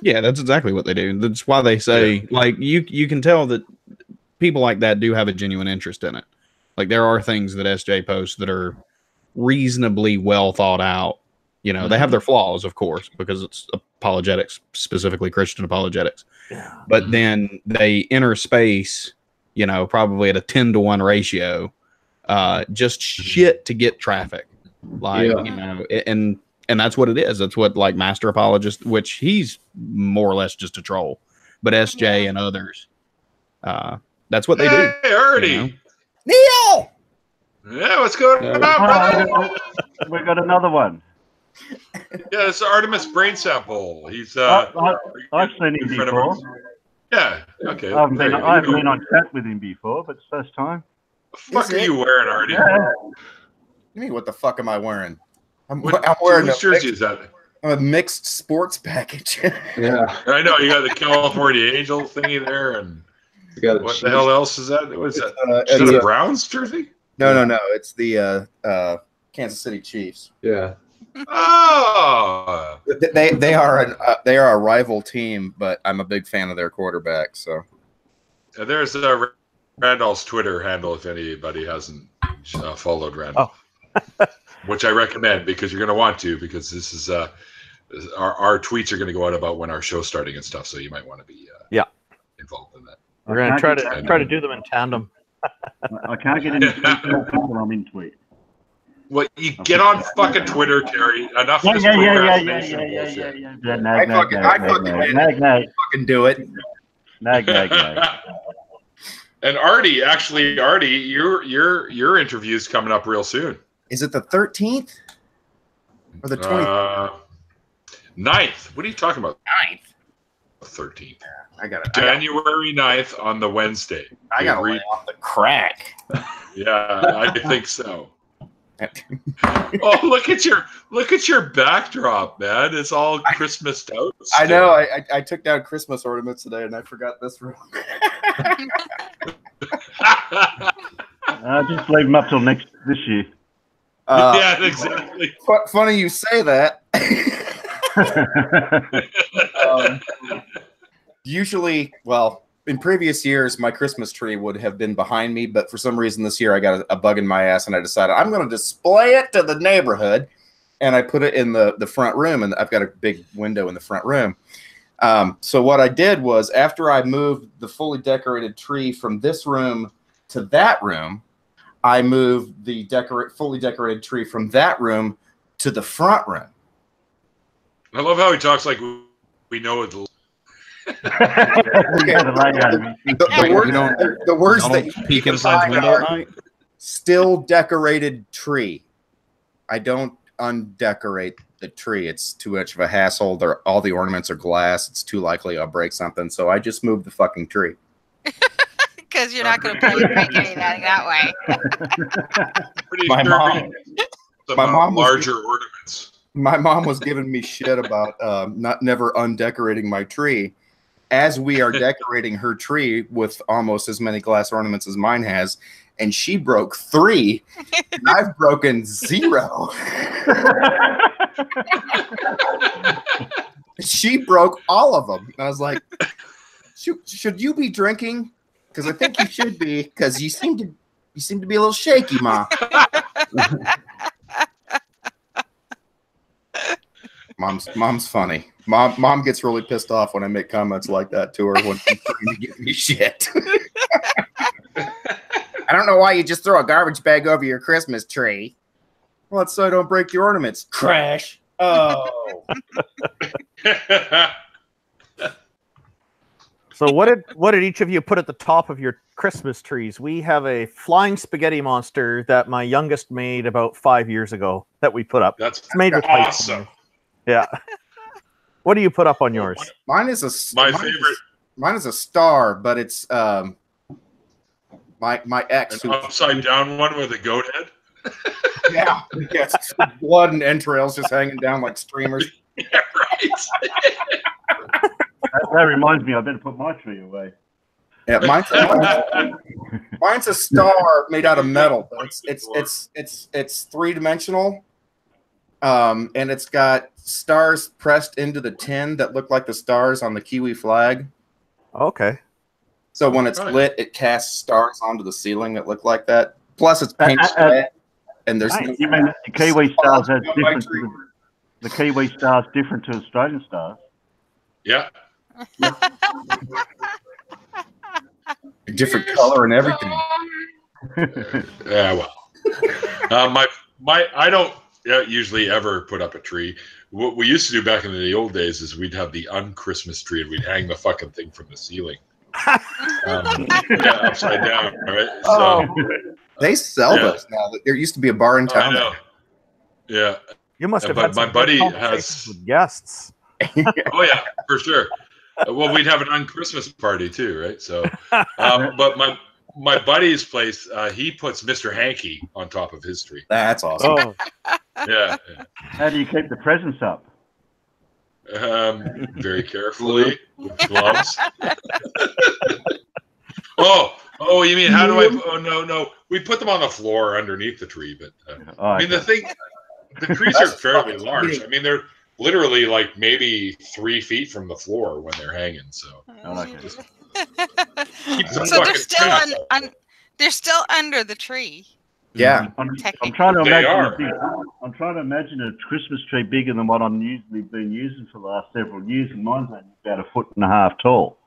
Speaker 8: Yeah, that's exactly what they do. That's why they say, like, you can tell that people like that do have a genuine interest in it. Like, there are things that SJ posts that are reasonably well thought out. They have their flaws, of course, because it's apologetics, specifically Christian apologetics.
Speaker 9: Yeah.
Speaker 8: But then they interspace, probably at a 10-to-1 ratio, just shit to get traffic. Like, and that's what it is. That's what, like, Master Apologist, which he's more or less just a troll, but SJ and others, that's what they do.
Speaker 1: Hey, Ernie!
Speaker 13: Neil!
Speaker 1: Yeah, what's going on, brother?
Speaker 2: We got another one.
Speaker 1: Yeah, it's Artemis brain sample. He's
Speaker 2: I've seen him before.
Speaker 1: Yeah, okay.
Speaker 2: I haven't been on chat with him before, but it's first time.
Speaker 1: What the fuck are you wearing, Artie?
Speaker 13: Yeah. You mean, what the fuck am I wearing? I'm wearing
Speaker 1: whose jersey is that?
Speaker 13: a mixed sports package.
Speaker 11: Yeah.
Speaker 1: I know, you got the California Angel thingy there, and what the hell else is that? What is that? Is that a Browns jersey?
Speaker 13: No. It's the Kansas City Chiefs.
Speaker 11: Yeah.
Speaker 1: Oh,
Speaker 13: They are a rival team, but I'm a big fan of their quarterback. So
Speaker 1: there's Randall's Twitter handle, if anybody hasn't followed Randall, which I recommend because you're going to want to, because this is our tweets are going to go out about when our show's starting and stuff. So you might want to be involved in that.
Speaker 9: We're going to try to do them in tandem.
Speaker 2: I can't get any tweets when I'm in tweet.
Speaker 1: Well, you get on fucking Twitter, Terry. Enough of this procrastination bullshit.
Speaker 13: I fucking do it.
Speaker 1: And Artie, your interview's coming up real soon.
Speaker 13: Is it the 13th or the 20th?
Speaker 1: 9th. What are you talking about?
Speaker 13: 9th.
Speaker 1: 13th.
Speaker 13: I got it.
Speaker 1: January 9th on the Wednesday.
Speaker 13: I got to lay off the crack.
Speaker 1: Yeah, I think so. Oh, look at your backdrop, man. It's all Christmased out.
Speaker 13: I know. I took down Christmas ornaments today, and I forgot this room.
Speaker 2: I'll just leave them up till this year.
Speaker 1: Yeah, exactly.
Speaker 13: Funny you say that. Usually, well, in previous years, my Christmas tree would have been behind me, but for some reason this year I got a bug in my ass, and I decided I'm going to display it to the neighborhood, and I put it in the front room, and I've got a big window in the front room. So what I did was, after I moved the fully decorated tree from this room to that room, I moved the fully decorated tree from that room to the front room.
Speaker 1: I love how he talks like we know it.
Speaker 13: The words that you
Speaker 8: peek inside window at night.
Speaker 13: Still decorated tree. I don't undecorate the tree. It's too much of a hassle. All the ornaments are glass. It's too likely I'll break something. So I just moved the fucking tree.
Speaker 4: Because you're not going to break anything that way.
Speaker 13: My mom
Speaker 1: larger ornaments.
Speaker 13: My mom was giving me shit about never undecorating my tree. As we are decorating her tree with almost as many glass ornaments as mine has, and she broke 3, and I've broken 0. She broke all of them. And I was like, should you be drinking? Because I think you should be, because you seem to be a little shaky, Ma. Mom's funny. Mom gets really pissed off when I make comments like that to her when she's trying to give me shit. I don't know why you just throw a garbage bag over your Christmas tree. Well, it's so I don't break your ornaments. Crash. Oh.
Speaker 9: So what did each of you put at the top of your Christmas trees? We have a flying spaghetti monster that my youngest made about 5 years ago that we put up.
Speaker 1: That's
Speaker 9: made with
Speaker 1: awesome.
Speaker 9: Yeah. What do you put up on yours?
Speaker 13: Mine is
Speaker 1: favorite.
Speaker 13: Mine is a star, but it's my ex.
Speaker 1: An upside down one with a goat head.
Speaker 13: Yeah, yes. Blood and entrails just hanging down like streamers.
Speaker 1: Yeah, right.
Speaker 2: That reminds me, I better put my tree away.
Speaker 13: Yeah, mine's a star made out of metal, but it's 3-dimensional. And it's got stars pressed into the tin that look like the stars on the Kiwi flag.
Speaker 9: Okay.
Speaker 13: So when it's lit, it casts stars onto the ceiling that look like that. Plus, it's painted red, and there's.
Speaker 2: You mean the Kiwi stars are different? The Kiwi stars different to Australian stars.
Speaker 1: Yeah.
Speaker 13: Different color and everything.
Speaker 1: Yeah, well, I don't usually ever put up a tree. What we used to do back in the old days is we'd have the un-Christmas tree and we'd hang the fucking thing from the ceiling. Upside down, right? So,
Speaker 13: they sell those now. There used to be a bar in town.
Speaker 1: I know. Yeah.
Speaker 9: You must have
Speaker 1: but
Speaker 9: had
Speaker 1: my buddy has
Speaker 9: with guests.
Speaker 1: Oh yeah, for sure. Well, we'd have an un-Christmas party too, right? So, but my buddy's place, he puts Mr. Hanky on top of his tree.
Speaker 13: That's awesome.
Speaker 9: Oh.
Speaker 1: Yeah.
Speaker 2: How do you keep the presents up?
Speaker 1: Very carefully with gloves. Oh, you mean how do I? Oh no, we put them on the floor underneath the tree. But I mean, the trees are fairly large. I mean, they're literally like maybe 3 feet from the floor when they're hanging. So
Speaker 4: So they're still under the tree.
Speaker 13: Yeah.
Speaker 2: I'm trying to imagine I'm trying to imagine a Christmas tree bigger than what I'm usually been using for the last several years, and mine's only about 1.5 feet tall.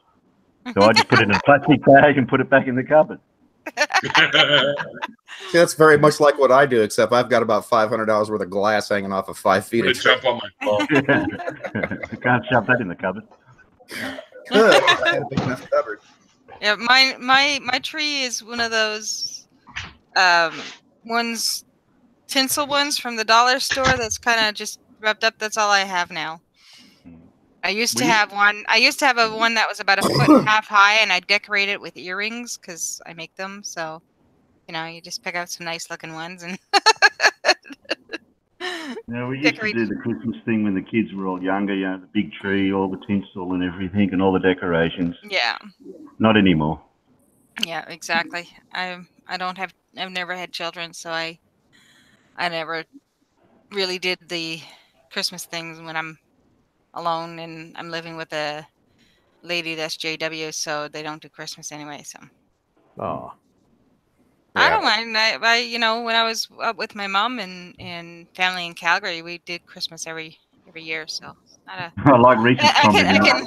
Speaker 2: So I just put it in a plastic bag and put it back in the cupboard.
Speaker 13: See, that's very much like what I do, except I've got about $500 worth of glass hanging off of 5 feet.
Speaker 1: I'm gonna jump on my phone.
Speaker 2: You can't shove that in the cupboard.
Speaker 13: Good. I had a big enough cupboard.
Speaker 4: Yeah, my tree is one of those tinsel ones from the dollar store that's kind of just wrapped up. That's all I have now. I used to have one. I used to have a one that was about 1.5 feet high, and I decorate it with earrings because I make them. So, you just pick out some nice looking ones and.
Speaker 2: Now, we used to do the Christmas thing when the kids were all younger, the big tree, all the tinsel and everything, and all the decorations.
Speaker 4: Yeah.
Speaker 2: Not anymore.
Speaker 4: Yeah, exactly. I've never had children, so I never really did the Christmas things when I'm alone, and I'm living with a lady that's JW, so they don't do Christmas anyway. So.
Speaker 9: Oh.
Speaker 4: I don't mind. I when I was up with my mom and family in Calgary, we did Christmas every year. So it's not
Speaker 2: I like Reese's comment.
Speaker 4: I can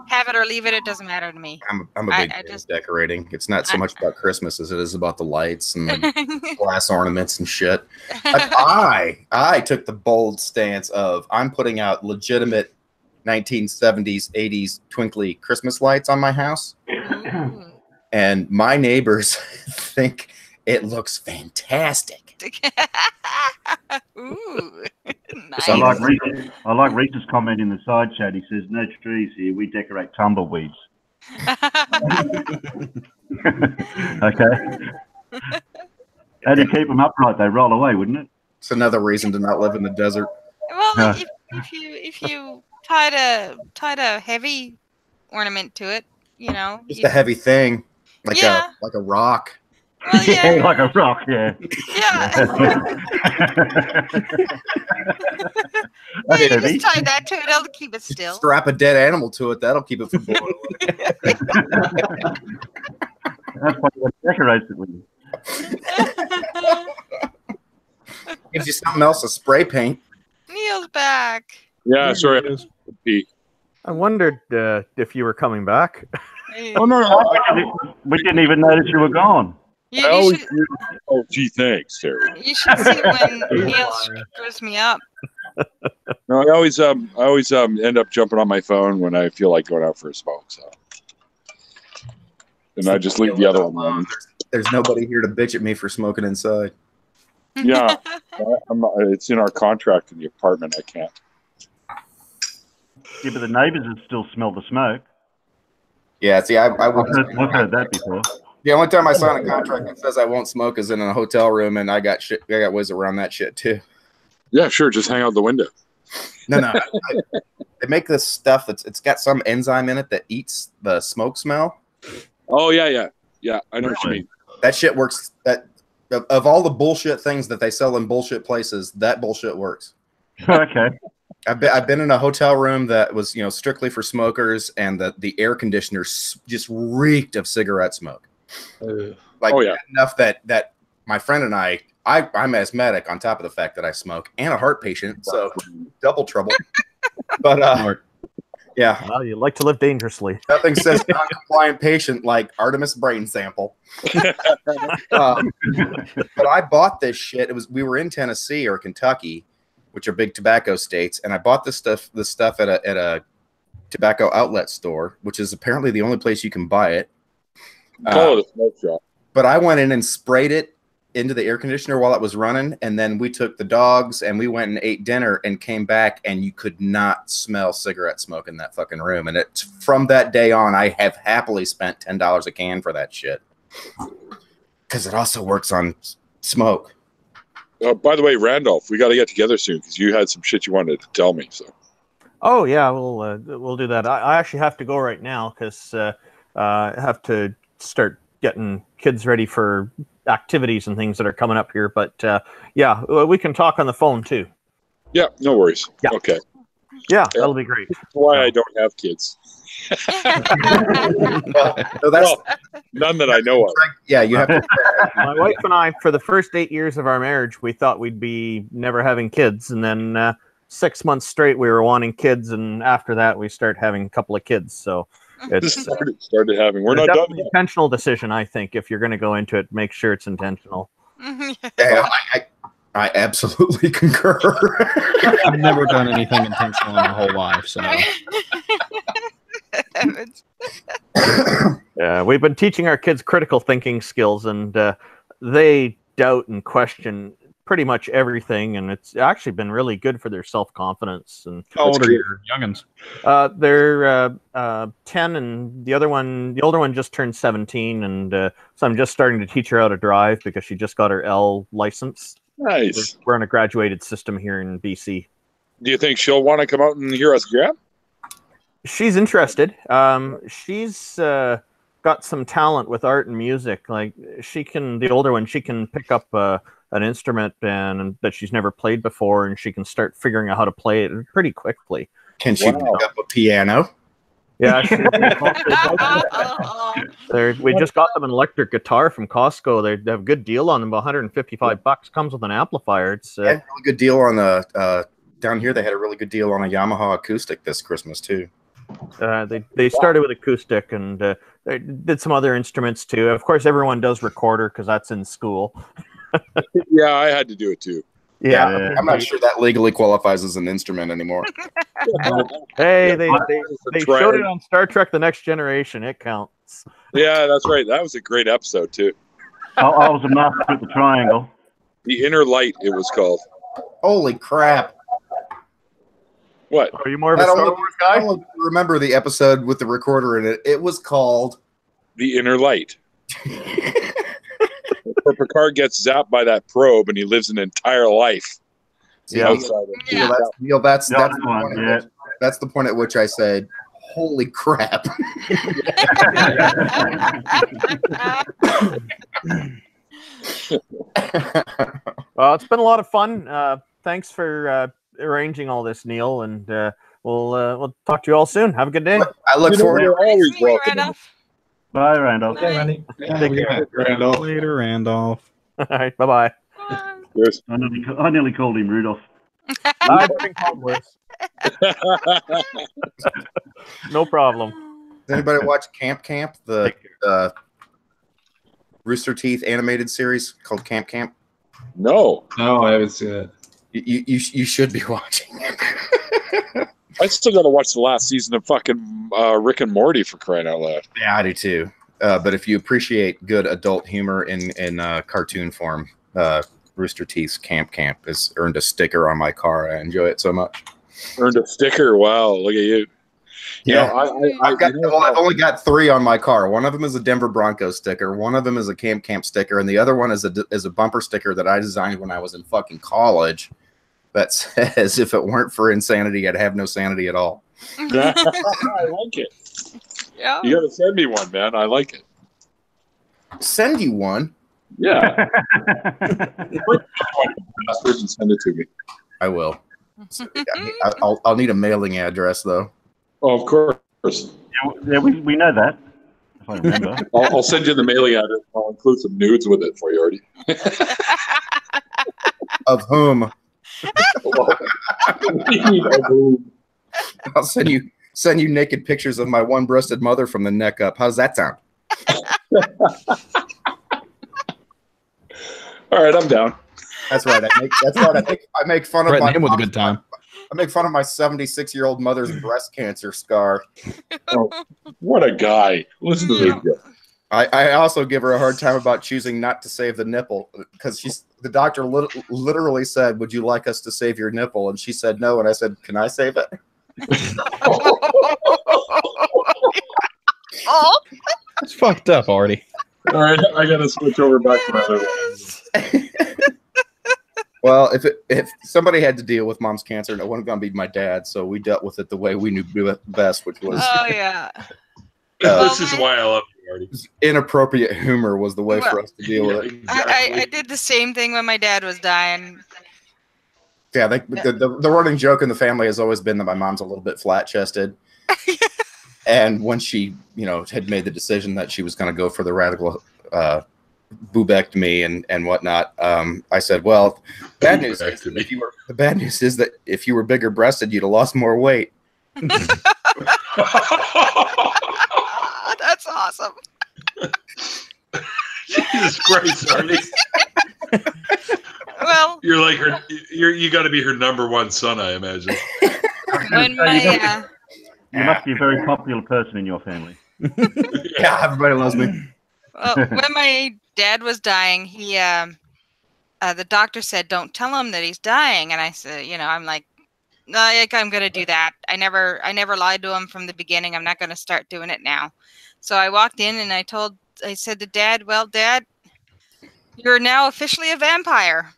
Speaker 4: have it or leave it. It doesn't matter to me.
Speaker 13: I'm a big fan of decorating. It's not so much about Christmas as it is about the lights and the glass ornaments and shit. I took the bold stance of I'm putting out legitimate 1970s, 80s twinkly Christmas lights on my house. And my neighbors think it looks fantastic.
Speaker 4: Ooh,
Speaker 2: nice. I like Reese's comment in the side chat. He says, "No trees here. We decorate tumbleweeds." Okay. How do you keep them upright? They roll away, wouldn't it?
Speaker 13: It's another reason to not live in the desert.
Speaker 4: Well, if you tied a heavy ornament to it,
Speaker 13: just a heavy thing, like a rock.
Speaker 4: Well, yeah.
Speaker 2: Like a rock, yeah.
Speaker 4: Yeah. You just tie that to it, it'll keep it still.
Speaker 13: Strap a dead animal to it, that'll keep it from boiling.
Speaker 2: That's what you decorate it with.
Speaker 13: Gives you something else, a spray paint.
Speaker 4: Neil's back.
Speaker 1: Yeah, sorry.
Speaker 9: I wondered if you were coming back.
Speaker 1: Oh, no.
Speaker 2: We didn't even notice you were gone.
Speaker 1: Oh, gee, thanks, Terry.
Speaker 4: You should see when Neil screws me up.
Speaker 1: No, I always end up jumping on my phone when I feel like going out for a smoke. So, and I just leave the other one alone.
Speaker 13: There's nobody here to bitch at me for smoking inside.
Speaker 1: Yeah, it's in our contract in the apartment. I can't.
Speaker 2: Yeah, but the neighbours would still smell the smoke.
Speaker 13: Yeah, see, I've
Speaker 2: heard that before.
Speaker 13: The only time I sign a contract that says I won't smoke is in a hotel room, and I got ways around that shit too.
Speaker 1: Yeah, sure. Just hang out the window.
Speaker 13: No. They make this stuff it's got some enzyme in it that eats the smoke smell.
Speaker 1: Oh yeah. I know what you mean.
Speaker 13: That shit works. That of all the bullshit things that they sell in bullshit places, that bullshit works.
Speaker 2: Okay.
Speaker 13: I've been in a hotel room that was strictly for smokers, and the air conditioner just reeked of cigarette smoke. Enough that my friend and I'm asthmatic on top of the fact that I smoke and a heart patient, so double trouble. But yeah,
Speaker 9: well, you like to live dangerously.
Speaker 13: Nothing says non-compliant patient like Artemis brain sample. But I bought this shit. We were in Tennessee or Kentucky, which are big tobacco states, and I bought this stuff at a tobacco outlet store, which is apparently the only place you can buy it.
Speaker 1: The smoke shop.
Speaker 13: But I went in and sprayed it into the air conditioner while it was running, and then we took the dogs and we went and ate dinner and came back, and you could not smell cigarette smoke in that fucking room. And it's from that day on, I have happily spent $10 a can for that shit because it also works on smoke.
Speaker 1: By the way, Randolph, we got to get together soon because you had some shit you wanted to tell me. So.
Speaker 9: Oh yeah, we'll do that. I actually have to go right now because I have to start getting kids ready for activities and things that are coming up here. But yeah, we can talk on the phone too.
Speaker 1: Yeah, no worries.
Speaker 9: Yeah.
Speaker 1: Okay.
Speaker 9: Yeah, that'll be great.
Speaker 14: That's why I don't have kids.
Speaker 13: So that's
Speaker 14: none that I know of.
Speaker 13: Yeah, you have to.
Speaker 9: My wife and I, for the first 8 years of our marriage, we thought we'd be never having kids, and then 6 months straight we were wanting kids, and after that we start having a couple of kids. So it's
Speaker 14: started having. We're not done.
Speaker 9: Intentional decision, I think. If you're going to go into it, make sure it's intentional.
Speaker 13: Yeah, I absolutely concur.
Speaker 8: I've never done anything intentional in my whole life, so.
Speaker 9: Yeah, we've been teaching our kids critical thinking skills, and they doubt and question pretty much everything, and it's actually been really good for their self-confidence. And
Speaker 8: how old are your youngins?
Speaker 9: They're 10, and the older one just turned 17, and so I'm just starting to teach her how to drive because she just got her L license.
Speaker 14: Nice.
Speaker 9: We're on a graduated system here in BC.
Speaker 14: Do you think she'll want to come out and hear us jam?
Speaker 9: She's interested. She's got some talent with art and music. Like the older one, she can pick up an instrument and that she's never played before, and she can start figuring out how to play it pretty quickly.
Speaker 13: Can she pick up a piano?
Speaker 9: Yeah, we just got them an electric guitar from Costco. They have a good deal on them, about $155. Comes with an amplifier. It's
Speaker 13: had a really good deal on the down here. They had a really good deal on a Yamaha acoustic this Christmas too.
Speaker 9: They started with acoustic, and they did some other instruments too. Of course, everyone does recorder because that's in school.
Speaker 14: Yeah, I had to do it too.
Speaker 9: Yeah,
Speaker 13: I'm not sure that legally qualifies as an instrument anymore.
Speaker 9: Hey, they showed it on Star Trek: The Next Generation. It counts.
Speaker 14: Yeah, that's right. That was a great episode too.
Speaker 2: I was a master at the triangle.
Speaker 14: The Inner Light, it was called.
Speaker 13: Holy crap!
Speaker 14: What?
Speaker 9: Are you more of a Star Wars guy?
Speaker 13: I don't remember the episode with the recorder in it. It was called
Speaker 14: The Inner Light. Where Picard gets zapped by that probe, and he lives an entire life.
Speaker 13: That's the point at which I said, "Holy crap!"
Speaker 9: Well, it's been a lot of fun. Thanks for arranging all this, Neil, and we'll talk to you all soon. Have a good day.
Speaker 13: I look forward to
Speaker 14: always welcome.
Speaker 2: Bye, Randolph.
Speaker 11: Okay, Randy.
Speaker 9: Take care.
Speaker 11: Randolph.
Speaker 8: Later, Randolph.
Speaker 9: All right, bye-bye.
Speaker 14: Yes.
Speaker 2: I nearly called him Rudolph.
Speaker 9: I've been called worse. No problem.
Speaker 13: Does anybody watch Camp, the Rooster Teeth animated series called Camp?
Speaker 14: No,
Speaker 11: I haven't seen it.
Speaker 13: You should be watching.
Speaker 14: I still got to watch the last season of fucking Rick and Morty, for crying out loud.
Speaker 13: Yeah, I do too. But if you appreciate good adult humor in cartoon form, Rooster Teeth's Camp has earned a sticker on my car. I enjoy it so much.
Speaker 14: Earned a sticker? Wow, look at you.
Speaker 13: Yeah, I've only got 3 on my car. One of them is a Denver Broncos sticker. One of them is a Camp sticker, and the other one is a bumper sticker that I designed when I was in fucking college. That says, "If it weren't for insanity, I'd have no sanity at all."
Speaker 14: I like it. Yeah, you got to send me one, man. I like it.
Speaker 13: Send you one?
Speaker 14: Yeah. Send it to me.
Speaker 13: I will. I'll need a mailing address though.
Speaker 14: Oh, of course.
Speaker 2: Yeah, we know that. If I remember.
Speaker 14: I'll send you the mailing address. I'll include some nudes with it for you, already.
Speaker 13: Of whom? I'll send you naked pictures of my one-breasted mother from the neck up. How's that sound?
Speaker 14: All right, I'm down.
Speaker 13: That's right. I make fun of
Speaker 8: him with a good time.
Speaker 13: I make fun of my 76-year-old mother's breast cancer scar.
Speaker 14: Oh, what a guy! Listen to this guy.
Speaker 13: I also give her a hard time about choosing not to save the nipple because the doctor literally said, "Would you like us to save your nipple?" And she said no, and I said, "Can I save it?"
Speaker 8: It's fucked up, Artie.
Speaker 14: All right, I gotta switch over back to my other one.
Speaker 13: Well, if somebody had to deal with mom's cancer, it wasn't gonna be my dad, so we dealt with it the way we knew best, which was
Speaker 1: this is why I love you, Artie.
Speaker 13: Inappropriate humor was the way for us to deal with it.
Speaker 4: I did the same thing when my dad was dying.
Speaker 13: Yeah, the running joke in the family has always been that my mom's a little bit flat-chested. And when she, had made the decision that she was going to go for the radical boobectomy and whatnot, I said, well, the bad news is that if you were bigger breasted, you'd have lost more weight.
Speaker 4: That's awesome.
Speaker 1: Jesus Christ, Arnie.
Speaker 4: Well,
Speaker 1: you're like her. You got to be her number one son, I imagine.
Speaker 4: When my
Speaker 2: you must be a very popular person in your family.
Speaker 13: Yeah, everybody loves me.
Speaker 4: Well, when my dad was dying, he the doctor said, "Don't tell him that he's dying." And I said, I'm like, no, I'm going to do that. I never lied to him from the beginning. I'm not going to start doing it now. So I walked in and I said to Dad, "Well, Dad, you're now officially a vampire."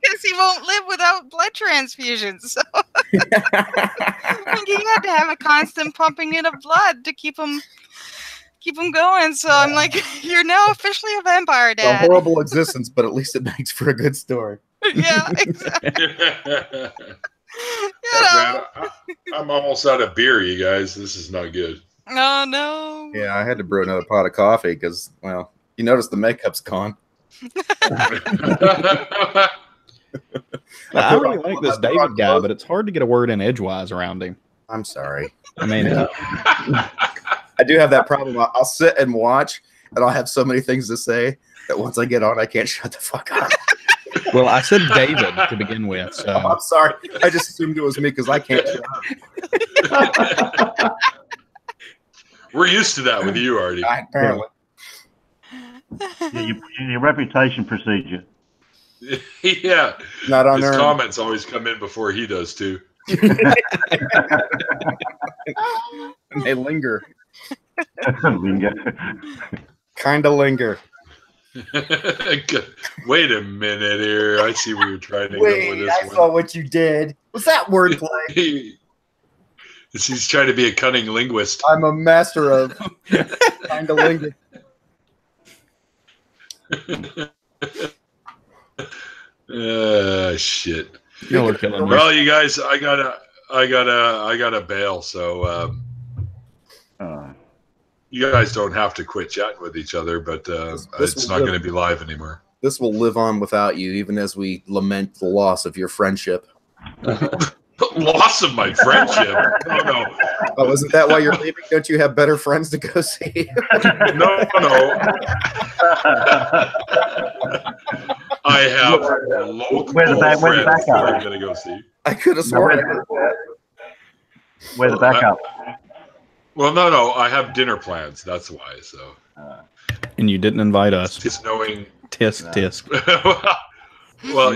Speaker 4: Because he won't live without blood transfusions. So he had to have a constant pumping in of blood to keep him going. So I'm like, you're now officially a vampire, Dad.
Speaker 13: It's a horrible existence, but at least it makes for a good story.
Speaker 4: Yeah, exactly.
Speaker 1: Man, I'm almost out of beer, you guys. This is not good.
Speaker 4: Oh, no.
Speaker 13: Yeah, I had to brew another pot of coffee because, well, you notice the makeup's gone.
Speaker 8: I really like this David guy, but it's hard to get a word in edgewise around him.
Speaker 13: I'm sorry.
Speaker 8: I mean,
Speaker 13: I do have that problem. I'll sit and watch, and I'll have so many things to say that once I get on, I can't shut the fuck up.
Speaker 8: Well, I said David to begin with. So.
Speaker 13: Oh, I'm sorry. I just assumed it was me because I can't shut up.
Speaker 1: We're used to that with you, Artie.
Speaker 13: Apparently.
Speaker 2: Yeah, your reputation procedure.
Speaker 1: Yeah.
Speaker 13: Not on
Speaker 1: His
Speaker 13: there.
Speaker 1: comments always come in before he does, too.
Speaker 13: And they linger. Kind of linger.
Speaker 1: Wait a minute here. I see where you're trying to go with this
Speaker 13: I saw what you did. Was that wordplay?
Speaker 1: He's trying to be a cunning linguist.
Speaker 13: I'm a master of kind of linger.
Speaker 1: Shit.
Speaker 8: Well,
Speaker 1: you guys, I gotta bail. So you guys don't have to quit chatting with each other, but it's not going to be live anymore.
Speaker 13: This will live on without you, even as we lament the loss of your friendship.
Speaker 1: Loss of my friendship? No.
Speaker 13: Oh, isn't that why you're leaving? Don't you have better friends to go see?
Speaker 1: No. I have local friends that I'm going to go see.
Speaker 13: I could have sworn.
Speaker 2: Where's the backup?
Speaker 1: Well, no. I have dinner plans. That's why. So.
Speaker 8: And you didn't invite us.
Speaker 1: Just knowing.
Speaker 8: Tisk.
Speaker 1: Well,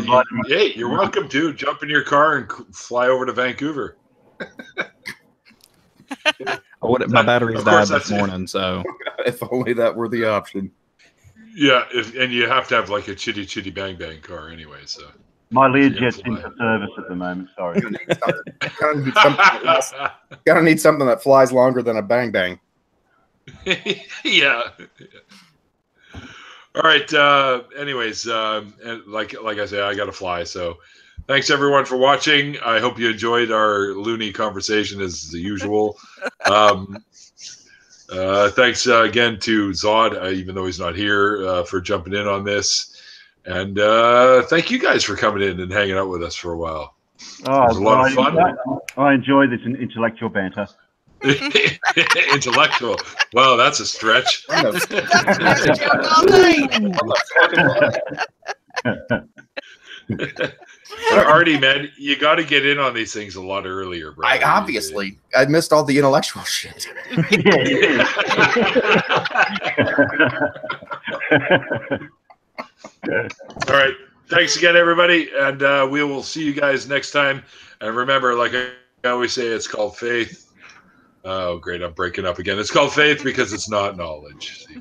Speaker 1: hey, you're welcome to jump in your car and fly over to Vancouver.
Speaker 8: My batteries died this morning, so
Speaker 13: if only that were the option.
Speaker 1: Yeah, and you have to have like a chitty bang bang car anyway. So
Speaker 2: my Learjet's in for service at the moment. Sorry.
Speaker 13: Gotta need something that flies longer than a bang bang.
Speaker 1: Yeah. All right. Anyways, and like I say, I got to fly. So, thanks everyone for watching. I hope you enjoyed our loony conversation as usual. Thanks again to Zod, even though he's not here, for jumping in on this. And thank you guys for coming in and hanging out with us for a while. It was a lot of fun.
Speaker 2: I enjoy this intellectual banter.
Speaker 1: Intellectual. Wow, that's a stretch. Artie, man, you got to get in on these things a lot earlier, bro.
Speaker 13: Obviously, I missed all the intellectual shit.
Speaker 1: All right. Thanks again, everybody, and we will see you guys next time. And remember, like I always say, it's called faith. Oh, great. I'm breaking up again. It's called faith because it's not knowledge. See ya.